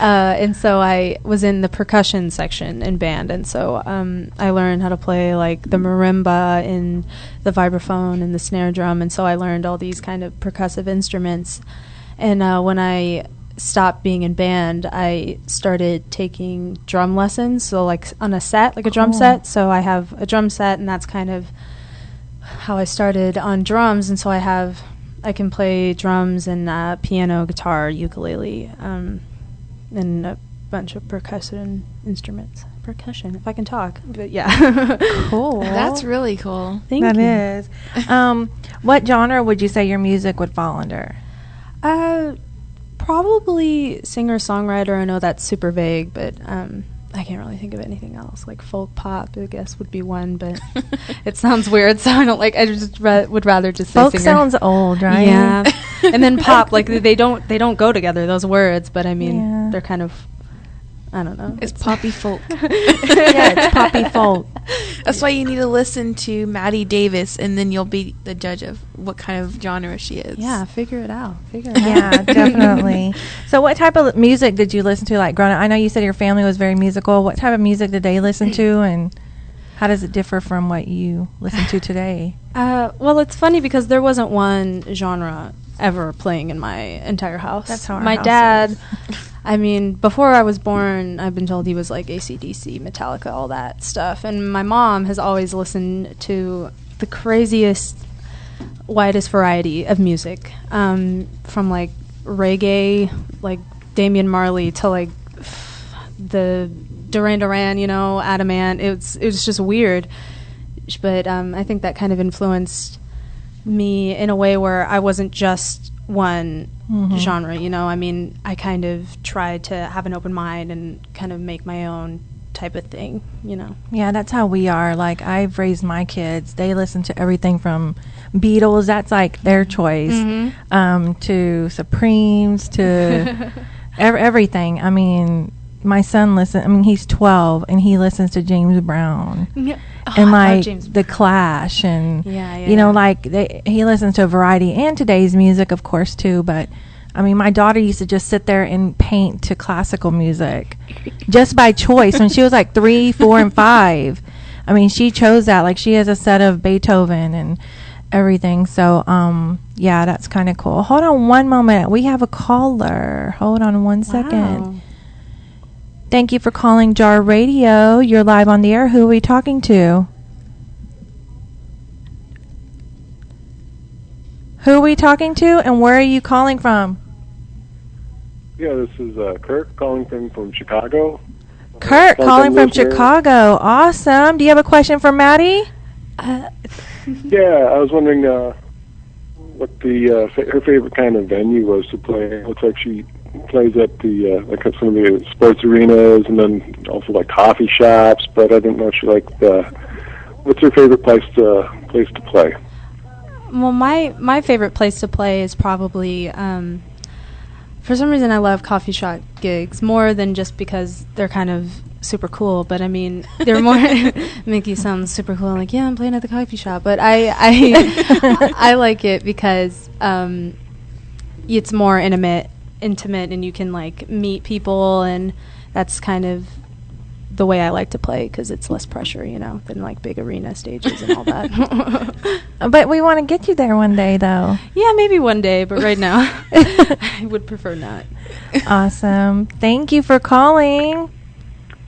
and so I was in the percussion section in band, and so I learned how to play like the marimba and the vibraphone and the snare drum, and so I learned all these kind of percussive instruments. And when I stopped being in band, I started taking drum lessons, so like on a set, like a drum set. So I have a drum set, and that's kind of how I started on drums. And so I can play drums and piano, guitar, ukulele, and a bunch of percussion instruments. Percussion, if I can talk, but yeah. Cool. That's really cool. Thank you. That is. What genre would you say your music would fall under? Probably singer-songwriter. I know that's super vague, but I can't really think of anything else. Like folk pop, I guess, would be one, but it sounds weird, so I don't like. I just would rather just say Folk singer. sounds old, right? Yeah, and then pop, like they don't go together, those words. But I mean, Yeah. they're kind of I don't know. It's poppy folk. Yeah, it's poppy folk. That's why you need to listen to Maddie Davis, and then you'll be the judge of what kind of genre she is. Yeah, figure it out. Yeah, definitely. So what type of music did you listen to, like, growing up? I know you said your family was very musical. What type of music did they listen to, and how does it differ from what you listen to today? Well, it's funny because there wasn't one genre ever playing in my entire house. That's how our my house dad. is. I mean, before I was born, I've been told he was like AC/DC, Metallica, all that stuff. And my mom has always listened to the craziest, widest variety of music, from like reggae, like Damian Marley, to like the Duran Duran, you know, Adamant. It was just weird. But I think that kind of influenced me in a way where I wasn't just one genre, you know. I mean, I kind of tried to have an open mind and kind of make my own type of thing, you know. Yeah, that's how we are. Like, I've raised my kids. They listen to everything from Beatles, that's like their choice, to Supremes, to everything. I mean, my son he's 12, and he listens to James Brown. Yeah. And like the Clash, and you know, like he listens to a variety, and today's music, of course, too. But I mean, my daughter used to just sit there and paint to classical music, just by choice. When she was like 3, 4, and 5, I mean, she chose that. Like, she has a set of Beethoven and everything. So, yeah, that's kind of cool. Hold on one moment. We have a caller. Hold on one second. Thank you for calling Jar Radio. You're live on the air. Who are we talking to? Who are we talking to, and where are you calling from? Yeah, this is Kurt calling from Chicago. Kurt calling from Chicago. Awesome. Do you have a question for Maddie? Yeah, I was wondering what her favorite kind of venue was to play. It looks like she plays at the like at some of the sports arenas, and then also like coffee shops. But I didn't know if she liked what's her favorite place to play. Well, my favorite place to play is probably for some reason I love coffee shop gigs more than just because they're kind of super cool. But I mean, they're more make you sound super cool. I'm like, yeah, I'm playing at the coffee shop, but I I like it because it's more intimate, and you can like meet people, and that's kind of the way I like to play because it's less pressure, you know, than like big arena stages and all that. But we want to get you there one day, though. Yeah, maybe one day, but right now I would prefer not. Awesome. Thank you for calling.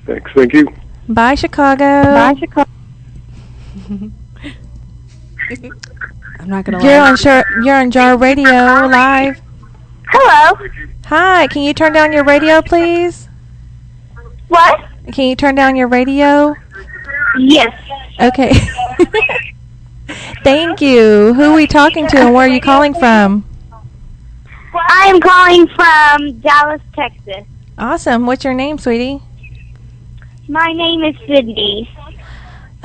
Thanks. Thank you. Bye, Chicago. Bye, Chicago. I'm not gonna lie. You're on Jar Radio Live. Hello. Hi. Can you turn down your radio, please? What? Can you turn down your radio? Yes. Okay. Thank you. Who are we talking to, and where are you calling from? I'm calling from Dallas, Texas. Awesome. What's your name, sweetie? My name is Sydney.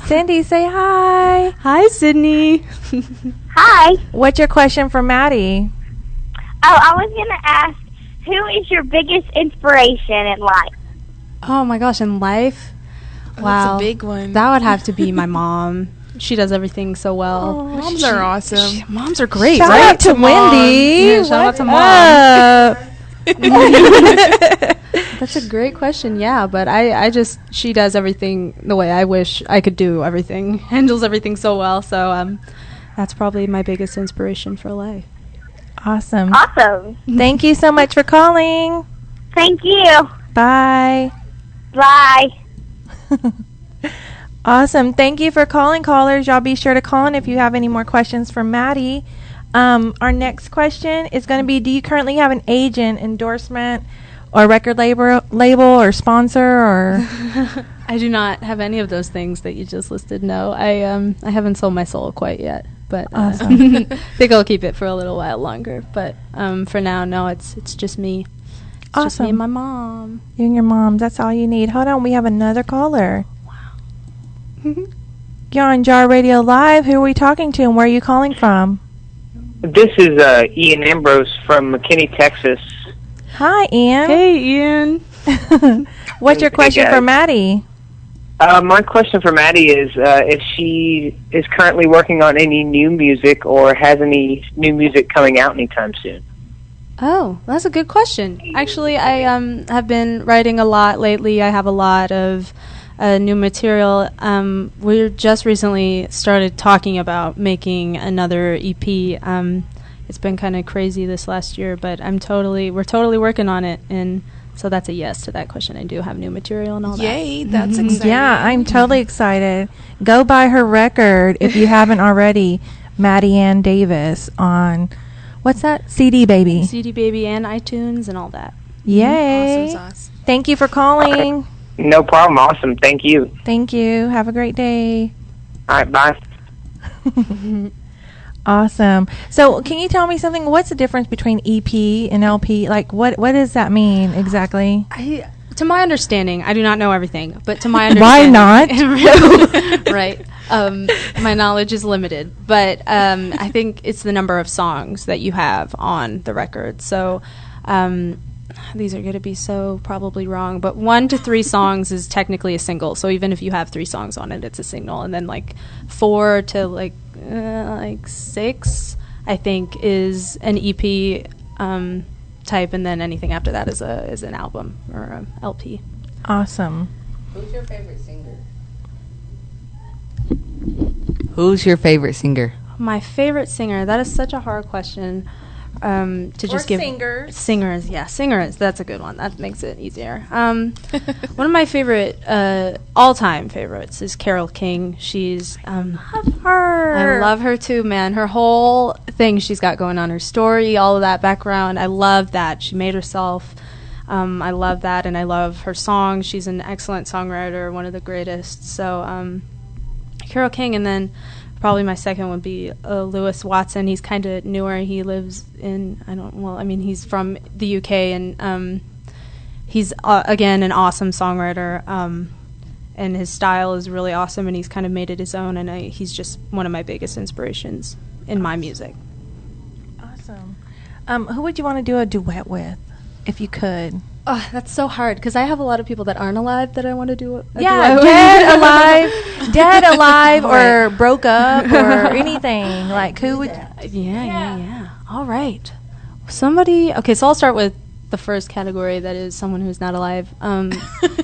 Cindy, say hi. Hi, Sydney. Hi. What's your question for Maddie? Oh, I was going to ask, who is your biggest inspiration in life? Oh my gosh, in life? Wow. That's a big one. That would have to be my mom. She does everything so well. Oh, moms are awesome. Moms are great, Shout right? out to Wendy. Yeah, shout out to Mom. That's a great question, yeah, but she does everything the way I wish I could do everything, handles everything so well, so that's probably my biggest inspiration for life. Awesome. Awesome. Thank you so much for calling. Thank you. Bye. Bye. Awesome. Thank you for calling, callers. Y'all be sure to call in if you have any more questions for Maddie. Our next question is going to be, do you currently have an agent, endorsement, or record label or sponsor? Or I do not have any of those things that you just listed, no. I haven't sold my soul quite yet, but awesome. I think I'll keep it for a little while longer. But for now, no, it's just me. It's just me and my mom. You and your mom. That's all you need. Hold on. We have another caller. Wow. You're on Jar Radio Live. Who are we talking to, and where are you calling from? This is Ian Ambrose from McKinney, Texas. Hi, Ian. Hey, Ian. What's your question for Maddie? My question for Madi is if she is currently working on any new music or has any new music coming out anytime soon. Oh, that's a good question. Actually, I have been writing a lot lately. I have a lot of new material. We just recently started talking about making another EP. It's been kind of crazy this last year, but we're totally working on it, and so that's a yes to that question. I do have new material and all that. Yay, that's exciting. Yeah, I'm totally excited. Go buy her record if you haven't already. Maddie Ann Davis on, what's that? CD Baby. CD Baby and iTunes and all that. Yay. Awesome. Thank you for calling. No problem. Awesome. Thank you. Thank you. Have a great day. All right. Bye. Awesome. So can you tell me something? What's the difference between EP and LP? Like, what does that mean exactly? To my understanding, I do not know everything, but to my Why understanding... not? Right. My knowledge is limited, but I think it's the number of songs that you have on the record. So these are going to be so probably wrong, but 1 to 3 songs is technically a single. So even if you have 3 songs on it, it's a single. And then like 4 to like 6, I think, is an EP type, and then anything after that is an album or a LP. Awesome. Who's your favorite singer? Who's your favorite singer? My favorite singer. That is such a hard question. To just give singers. Yeah, singers. That's a good one. That makes it easier. One of my favorite, all-time favorites is Carole King. She's Love her. I love her too, man. Her whole thing she's got going on, her story, all of that background. I love that. She made herself. I love that, and I love her songs. She's an excellent songwriter, one of the greatest. So, Carole King, and then probably my second would be Lewis Watson. He's kind of newer. He lives in, he's from the UK, and he's, again, an awesome songwriter, and his style is really awesome, and he's kind of made it his own, and he's just one of my biggest inspirations in my music. Awesome. Who would you want to do a duet with, if you could? Oh, that's so hard, because I have a lot of people that aren't alive that I want to do a yeah, duet dead, alive, or broke up, or anything. Like, who would... Yeah. All right. Somebody... Okay, so I'll start with the first category, that is someone who's not alive.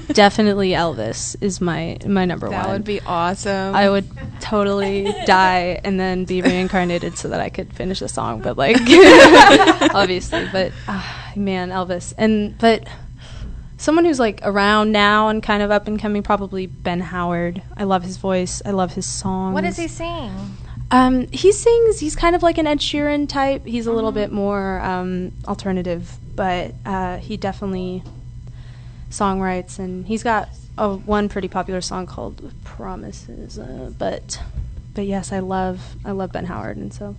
Definitely Elvis is my number one. That would be awesome. I would totally die and then be reincarnated so that I could finish the song, but like... obviously, but... man, Elvis. But someone who's like around now and kind of up and coming, probably Ben Howard. I love his voice. I love his songs. What does he sing? He sings, he's kind of like an Ed Sheeran type. He's a little bit more alternative, but he definitely songwrites, and he's got one pretty popular song called Promises. But yes, I love Ben Howard, and so...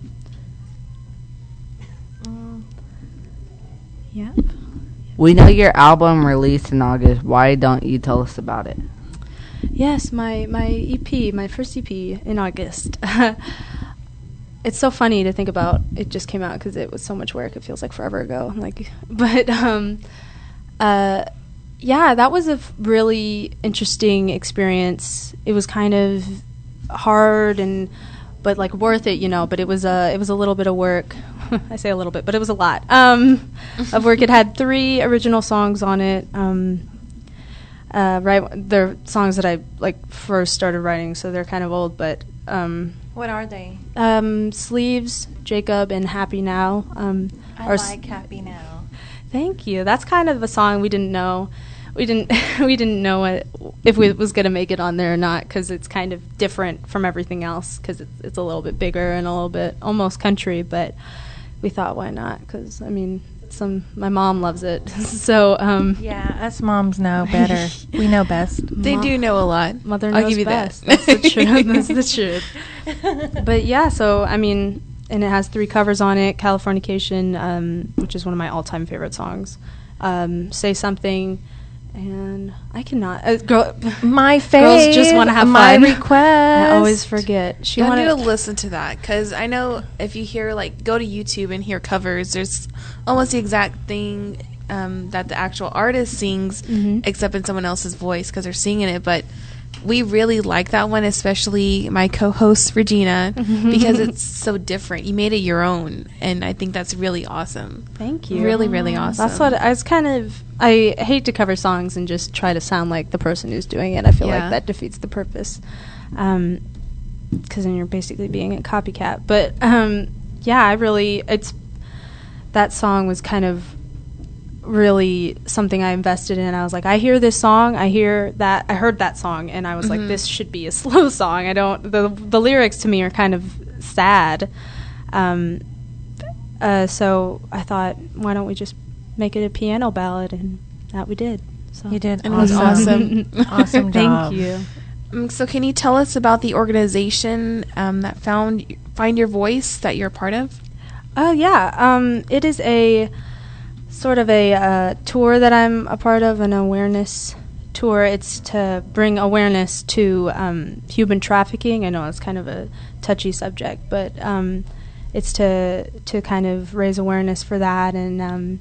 Yep. We know your album released in August. Why don't you tell us about it? Yes, my EP, my first EP in August. It's so funny to think about. It just came out because it was so much work. It feels like forever ago. But that was a really interesting experience. It was kind of hard but like worth it, But it was a little bit of work. I say a little bit, but it was a lot of work. It had 3 original songs on it. They're songs that I first started writing, so they're kind of old. But what are they? Sleeves, Jacob, and Happy Now. I like Happy Now. Thank you. That's kind of a song we didn't know. We didn't know if it was going to make it on there or not, because it's kind of different from everything else, because it's a little bit bigger and a little bit almost country, but we thought, why not? Because my mom loves it. So yeah, us moms know better. We know best. They do know a lot. Mother I'll knows give you best. that. That's the truth. That's the truth. But yeah, so and it has 3 covers on it. Californication, which is one of my all-time favorite songs. Say Something. And I cannot. My fave. Girls just want to have my fun. request. I always forget. I need to listen to that, because I know if you hear go to YouTube and hear covers, there's almost the exact thing that the actual artist sings, Mhm. except in someone else's voice because they're singing it. But we really like that one, especially my co-host Regina, because it's so different. You made it your own, and I think that's really awesome. Thank you. Really, really awesome. That's what I was kind of. I hate to cover songs and just try to sound like the person who's doing it. I feel Yeah. like that defeats the purpose, because then you're basically being a copycat. But yeah, that song was kind of really something I invested in. I was like, I hear this song, I heard that song, and I was like, this should be a slow song. The lyrics to me are kind of sad. So I thought, why don't we just make it a piano ballad, and that we did. So You did. And it was awesome. Awesome job. Thank you. So can you tell us about the organization that Find Your Voice that you're a part of? Oh yeah, it is a sort of a tour that I'm a part of, an awareness tour. It's to bring awareness to human trafficking. I know it's kind of a touchy subject, but it's to kind of raise awareness for that and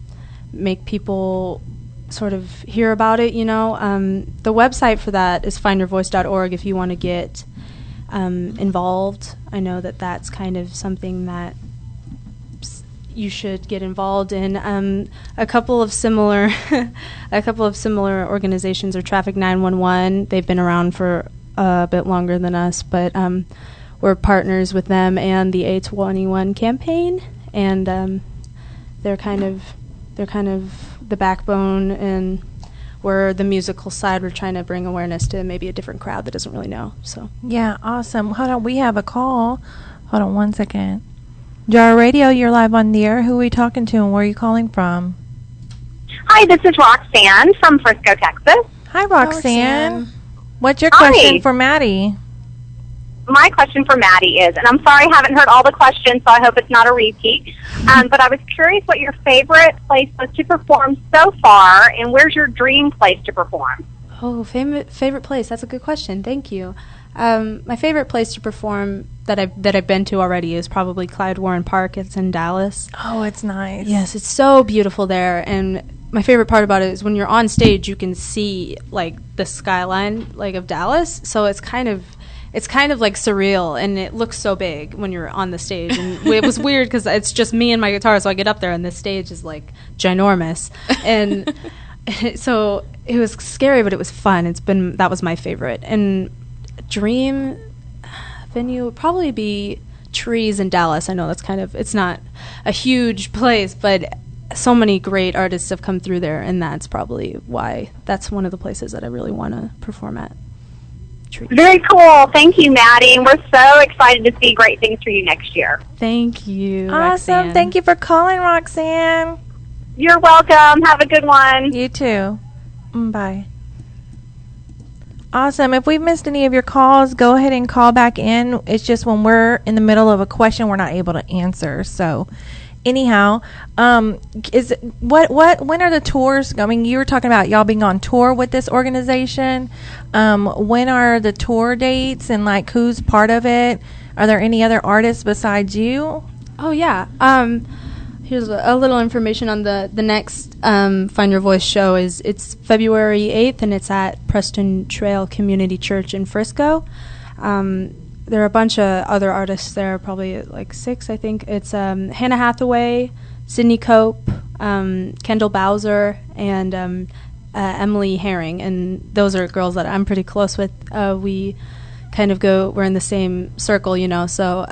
make people sort of hear about it. The website for that is findyourvoice.org if you want to get involved. I know that that's kind of something that you should get involved in. A couple of similar organizations are Traffic 911. They've been around for a bit longer than us, but we're partners with them and the A21 campaign, and they're kind of the backbone, and we're the musical side. We're trying to bring awareness to maybe a different crowd that doesn't really know. So Yeah, awesome. Hold on, we have a call. Hold on 1 second. Jar Radio, you're live on the air. Who are we talking to, and where are you calling from? Hi, this is Roxanne from Frisco, Texas. Hi, Roxanne. Roxanne. What's your Hi. question for Maddie? My question for Maddie is, and I'm sorry I haven't heard all the questions, so I hope it's not a repeat, but I was curious what your favorite place was to perform so far, and where's your dream place to perform? Oh, favorite place. That's a good question. Thank you. My favorite place to perform that I've been to already is probably Clyde Warren Park. It's in Dallas. Oh, it's nice. Yes, it's so beautiful there. And my favorite part about it is when you're on stage, you can see like the skyline like of Dallas. So it's kind of like surreal, and it looks so big when you're on the stage. And it was weird because it's just me and my guitar, so I get up there and the stage is like ginormous, and so it was scary, but it was fun. That was my favorite. And dream venue would probably be Trees in Dallas. I know it's not a huge place, but so many great artists have come through there, and that's probably why that's one of the places that I really want to perform at. Trees. Very cool. Thank you, Maddie, and we're so excited to see great things for you next year. Thank you, Awesome. Roxanne. Thank you for calling, Roxanne. You're welcome. Have a good one. You too. Bye. Awesome. If we've missed any of your calls, go ahead and call back in. It's just when we're in the middle of a question, we're not able to answer. So, anyhow, when are the tours? I mean, you were talking about y'all being on tour with this organization. When are the tour dates, and like who's part of it? Are there any other artists besides you? Oh yeah. Here's a little information on the next Find Your Voice show. It's February 8th, and it's at Preston Trail Community Church in Frisco. There are a bunch of other artists there, probably like 6, I think. It's Hannah Hathaway, Sydney Cope, Kendall Bowser, and Emily Herring. And those are girls that I'm pretty close with. We kind of we're in the same circle, so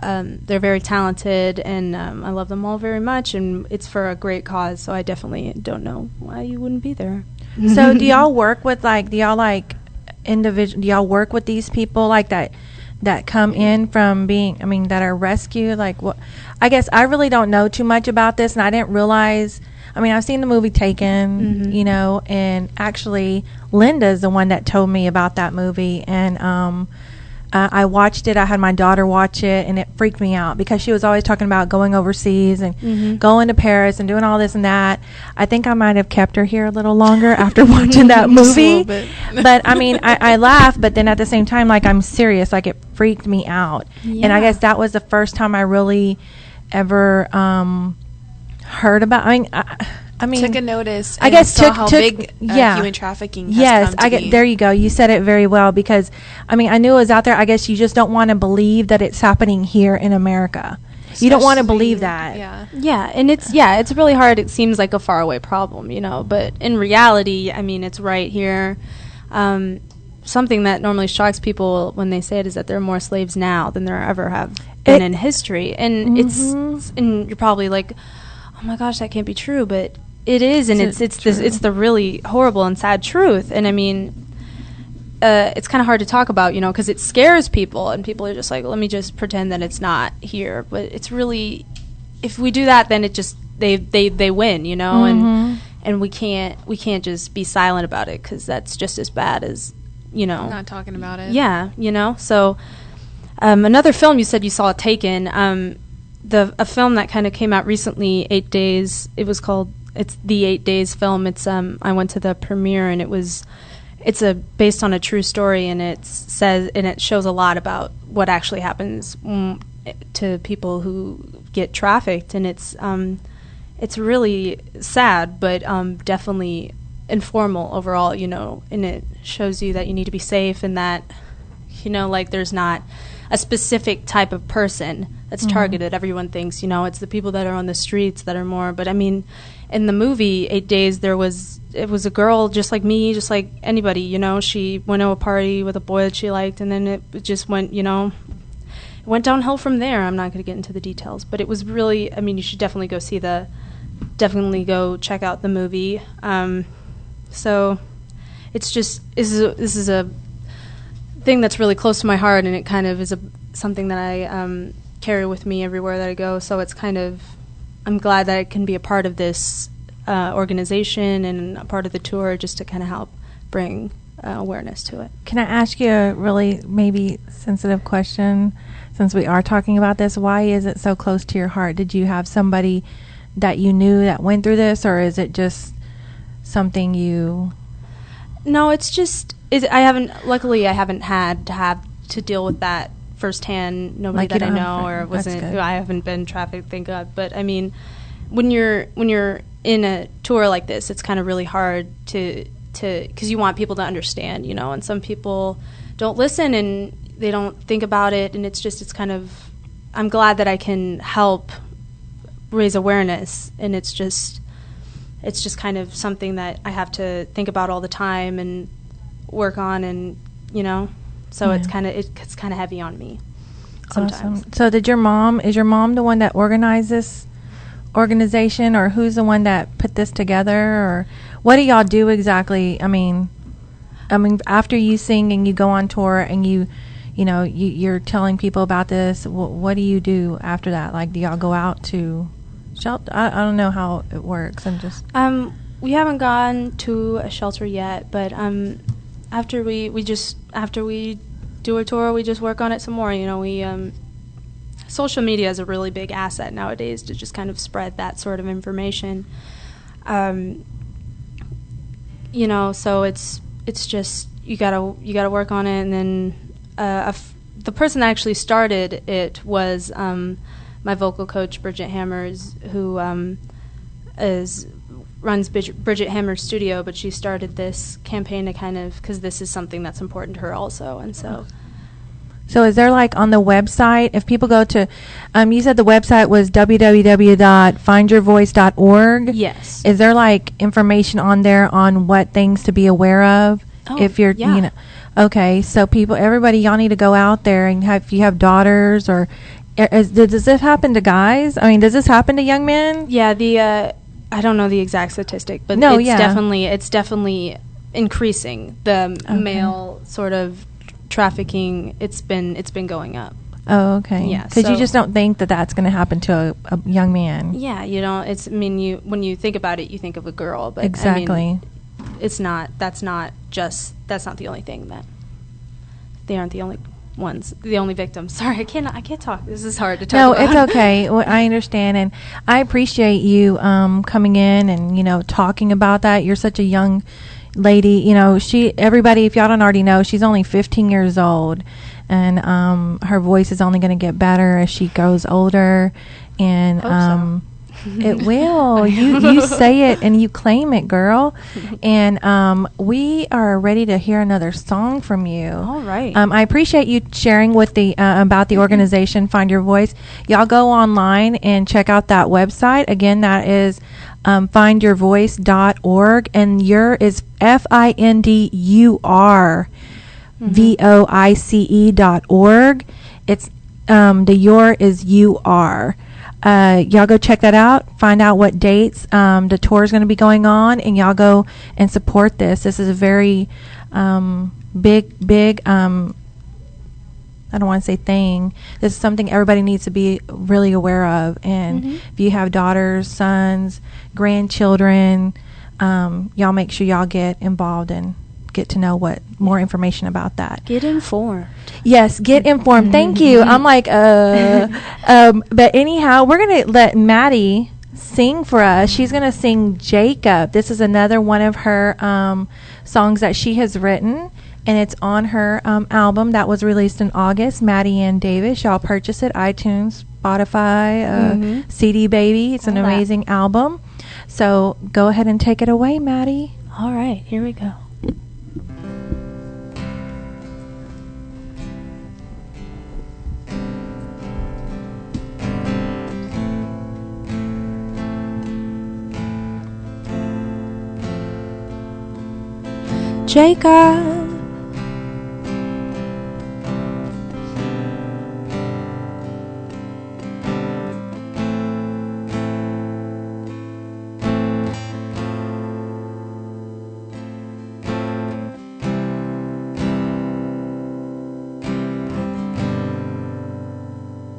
they're very talented, and I love them all very much, and it's for a great cause, so I definitely don't know why you wouldn't be there. So do y'all work with do y'all work with these people like that come in from that are rescued? Like what? I guess I really don't know too much about this, and I didn't realize. I've seen the movie Taken, and actually Linda's the one that told me about that movie, and I watched it. I had my daughter watch it, and it freaked me out because she was always talking about going overseas and going to Paris and doing all this and that. I think I might have kept her here a little longer after watching that movie. But I laugh, but then at the same time, like, I'm serious. Like, it freaked me out. Yeah. And I guess that was the first time I really ever heard about. I mean, took a notice. I And guess saw took how took big yeah. human trafficking has Yes, come to I get be. there. You go. You said it very well because, I mean, I knew it was out there. I guess you just don't want to believe that it's happening here in America. You don't want to Especially- believe that. Yeah. Yeah, and it's really hard. It seems like a faraway problem, you know, but in reality, I mean, it's right here. Something that normally shocks people when they say it is that there are more slaves now than there ever have been in history, and and you're probably like, oh my gosh, that can't be true, but it is, and it's the really horrible and sad truth. And I mean, it's kind of hard to talk about, you know, because it scares people, and people are just like, let me just pretend that it's not here. But it's really, if we do that, then it just they win, you know, and we can't just be silent about it, because that's just as bad as, you know, Not talking about it. yeah, you know. So another film you said you saw, Taken, a film that kind of came out recently, 8 Days. It's the 8 Days film. It's I went to the premiere, and it's based on a true story, and it shows a lot about what actually happens to people who get trafficked, and it's really sad, but definitely informal overall, you know, and it shows you that you need to be safe, and that, you know, like, there's not a specific type of person that's targeted. Everyone thinks, you know, it's the people that are on the streets that are more, but I mean, in the movie 8 Days, it was a girl just like me, just like anybody, you know. She went to a party with a boy that she liked, and then it just went, you know, it went downhill from there. I'm not going to get into the details, but it was really, I mean, you should definitely go check out the movie. So it's just, this is a thing that's really close to my heart, and it kind of is something that I carry with me everywhere that I go. So it's kind of, I'm glad that I can be a part of this organization and a part of the tour, just to kind of help bring awareness to it. Can I ask you a really maybe sensitive question, since we are talking about this? Why is it so close to your heart? Did you have somebody that you knew that went through this, or is it just something you... No, it's just, luckily I haven't had to deal with that firsthand. Nobody Like, that I know, or I haven't been trafficked, thank God. But I mean, when you're in a tour like this, it's kind of really hard to because you want people to understand, you know, and some people don't listen and they don't think about it, and it's kind of, I'm glad that I can help raise awareness, and it's just kind of something that I have to think about all the time and work on, and, you know, so it's kind of heavy on me sometimes. Awesome. So is your mom the one that organized this organization, or who's the one that put this together, or what do y'all do exactly? I mean after you sing and you go on tour and you're telling people about this, what do you do after that? Like, do y'all go out to shelter? I don't know how it works. I'm just we haven't gone to a shelter yet, but after we do a tour, we just work on it some more. You know, we social media is a really big asset nowadays to just kind of spread that sort of information. You know, so it's just you gotta work on it, and then the person that actually started it was my vocal coach, Bridget Hammers, who runs Bridget Hammers Studio, but she started this campaign to kind of, because this is something that's important to her also, and so. So is there, like, on the website, if people go to, you said the website was www.findyourvoice.org. Yes. Is there, like, information on there on what things to be aware of? Oh, if you're, yeah. you know, okay, so everybody, y'all need to go out there, and if you have daughters, or does this happen to guys? I mean, does this happen to young men? Yeah, I don't know the exact statistic, but it's definitely increasing. The male sort of trafficking, it's been going up. Oh, okay. Yeah, because you just don't think that that's going to happen to a young man. Yeah, you know, when you think about it, you think of a girl, but exactly. I mean, it's not. That's not the only thing. That they aren't the only ones, the only victims. Sorry, I can't talk. This is hard to talk about. No, it's okay. Well, I understand, and I appreciate you coming in and, you know, talking about that. You're such a young lady. You know, everybody, if y'all don't already know, she's only 15 years old, and her voice is only going to get better as she grows older. And It will. You say it and you claim it, girl. And we are ready to hear another song from you. All right. I appreciate you sharing with the about the organization Find Your Voice. Y'all go online and check out that website. Again, that is findyourvoice.org, and your is FINDURVOICE.org. It's the your is UR. Y'all go check that out. Find out what dates the tour is going to be going on, and y'all go and support this. This is a very big. I don't want to say thing. This is something everybody needs to be really aware of. And if you have daughters, sons, grandchildren, y'all make sure y'all get involved and get to know what more information about that. Get informed. Yes, get informed. Thank you. I'm like, but anyhow, we're going to let Madi sing for us. She's going to sing Jacob. This is another one of her songs that she has written, and it's on her album that was released in August, Madi and Davis. Y'all purchase it, iTunes, Spotify, CD Baby. It's an amazing album. So go ahead and take it away, Madi. All right, here we go. Jacob,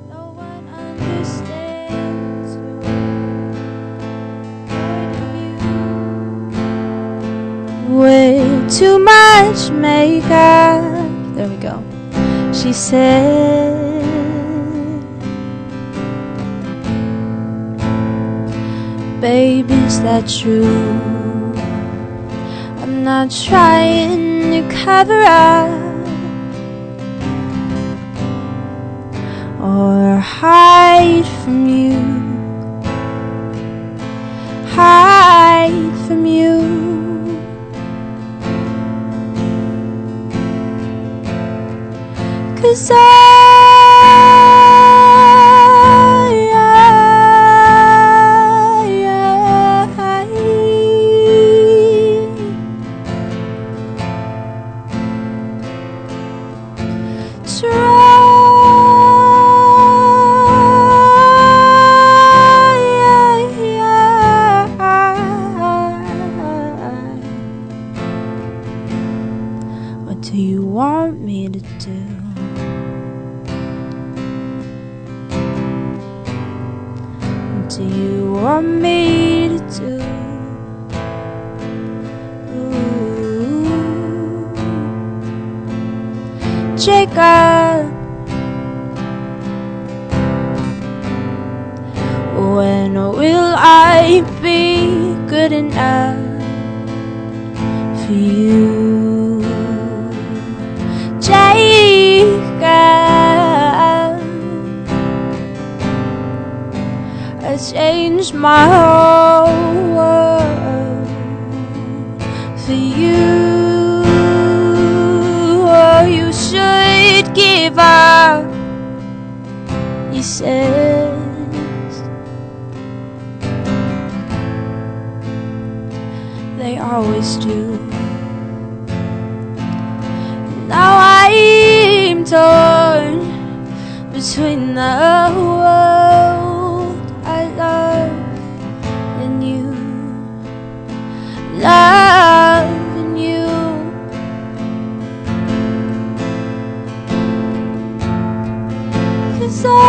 no one understands your point of view. Way too much makeup. There we go. She said, baby, is that true? I'm not trying to cover up or hide from you. Hide from you. 'Cause what do you want me to do? What do you want me to do? Ooh. Jacob, when will I be good enough for you? Jacob, I changed my whole world for you. Oh, you should give up, he says. They always do. Now I'm torn between the world I love and you, love and you. 'Cause what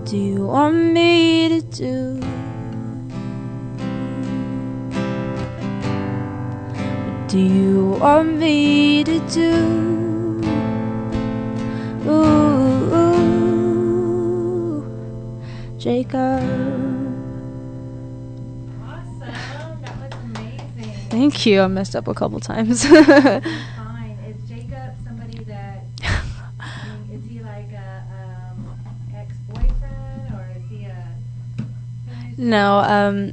do you want me to do? do you want me to do? Ooh, Jacob. Awesome. That was amazing. Thank you. I messed up a couple times. Fine. Is Jacob somebody that, is he like a ex-boyfriend, or is he a... No,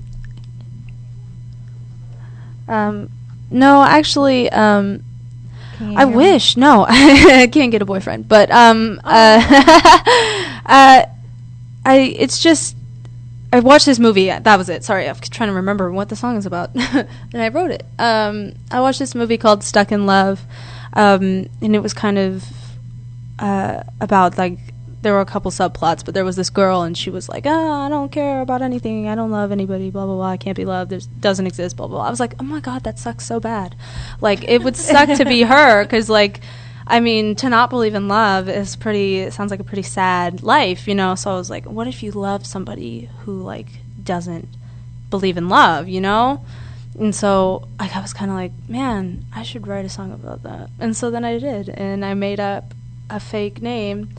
no, actually, I wish. No, I can't get a boyfriend. But it's just I watched this movie. That was it. Sorry, I'm trying to remember what the song is about, and I wrote it. I watched this movie called Stuck in Love, and it was kind of about like there were a couple subplots, but there was this girl, and she was like, I don't care about anything. I don't love anybody. Blah blah blah. I can't be loved. There doesn't exist. Blah blah blah. I was like, oh my god, that sucks so bad. Like it would suck to be her, because like, I mean, to not believe in love is it sounds like a pretty sad life, you know? So I was like, what if you love somebody who, like, doesn't believe in love, you know? And so like, I was kind of like, man, I should write a song about that. And so then I did, and I made up a fake name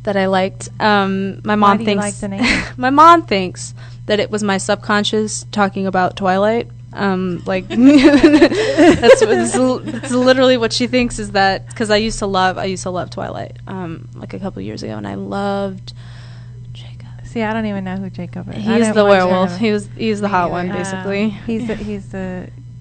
that I liked. My mom Why do you thinks like the name? my mom thinks that it was my subconscious talking about Twilight. Like that's literally what she thinks, is that because I used to love Twilight like a couple years ago, and I loved Jacob. See, I don't even know who Jacob is. He's the werewolf. He's the hot one, basically.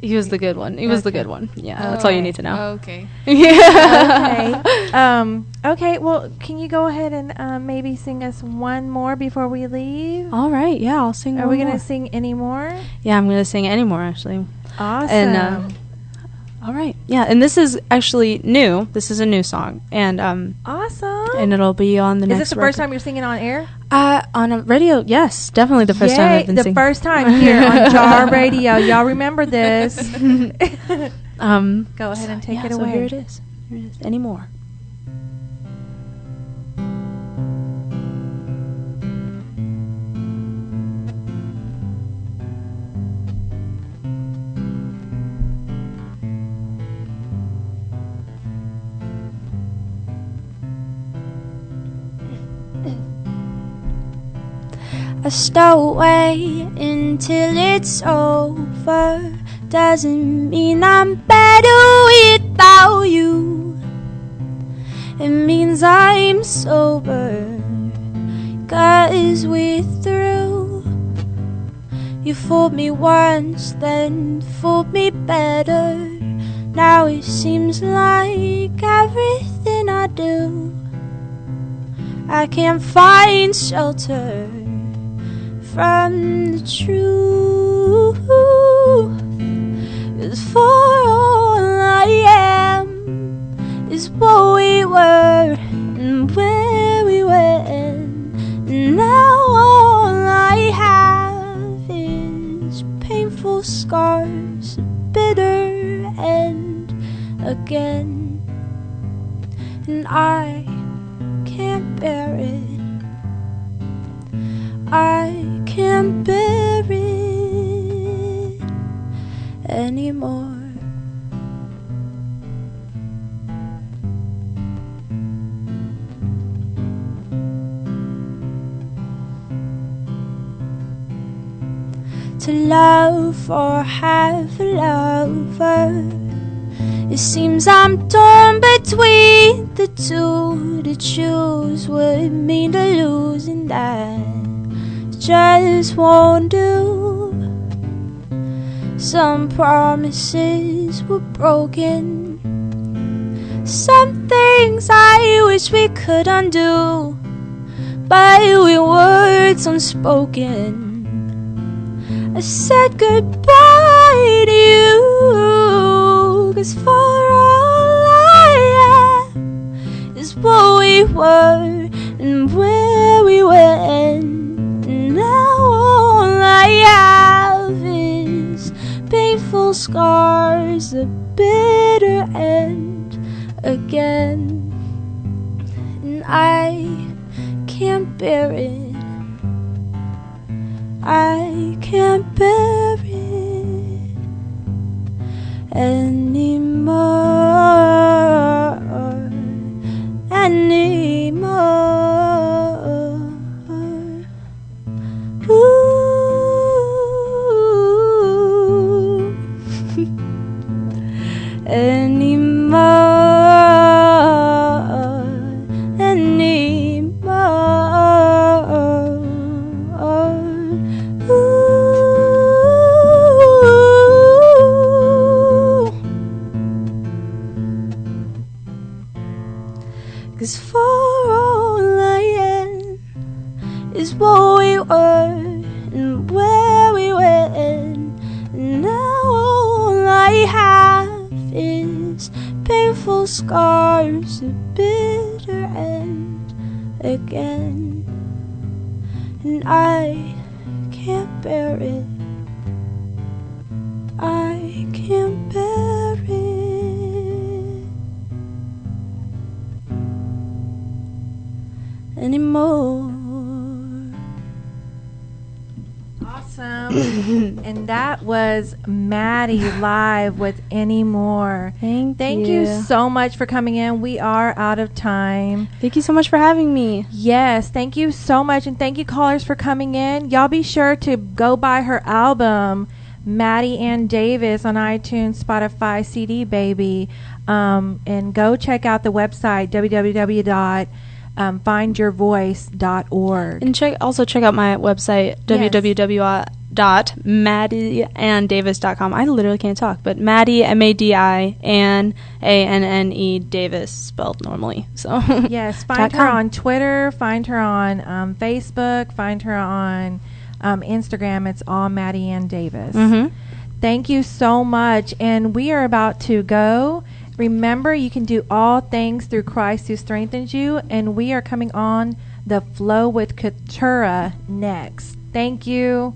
He was the good one. He was the good one. Yeah, that's all you need to know. Okay. Yeah. Okay. Okay. Well, can you go ahead and maybe sing us one more before we leave? All right. Yeah, I'll sing. Are we going to sing any more? Yeah, I'm gonna sing any more, actually. Awesome. And all right. Yeah, and this is actually new. This is a new song, and awesome. and it'll be on the next. Is this the first time you're singing on air? On a radio, yes, definitely the first time I've been singing. The first time here on Jar Radio. Y'all remember this? Go ahead and take it away. So here it is. Any more? I start waiting till it's over. Doesn't mean I'm better without you. It means I'm sober, 'cause we're through. You fooled me once, then fooled me better. Now it seems like everything I do, I can't find shelter from the truth. 'Cause for all I am is what we were and where we went, and now all I have is painful scars, a bitter end again, and I can't bear it. I can't bear it anymore. To love or have a lover, it seems I'm torn between the two. To choose would mean to lose, and that just won't do. Some promises were broken, some things I wish we could undo, but with words unspoken I said goodbye to you. 'Cause for all I am is what we were and where we went, and now all I have is painful scars, a bitter end again, and I can't bear it. I can't bear it anymore, anymore. Ooh. Anymore, anymore. Ooh. 'Cause for all I am is what we were and where we went, and now all I have is painful scars, a bitter end again, and I can't bear it, I can't bear it anymore. Awesome. And that was Madi live with Anymore. Thank you so much for coming in. We are out of time. Thank you so much for having me. Yes, thank you so much. And thank you, callers, for coming in. Y'all be sure to go buy her album, Madi Ann Davis, on iTunes, Spotify, CD Baby. And go check out the website, www.findyourvoice.org. And also check out my website, www.madianndavis.com. I literally can't talk, but Madi, Madi, Anne Davis, spelled normally. So yes, find her on Twitter, find her on Facebook, find her on Instagram. It's all Madi Ann Davis. Mm-hmm. Thank you so much. And we are about to go. Remember, you can do all things through Christ who strengthens you. And we are coming on the Flow with Katura next. Thank you.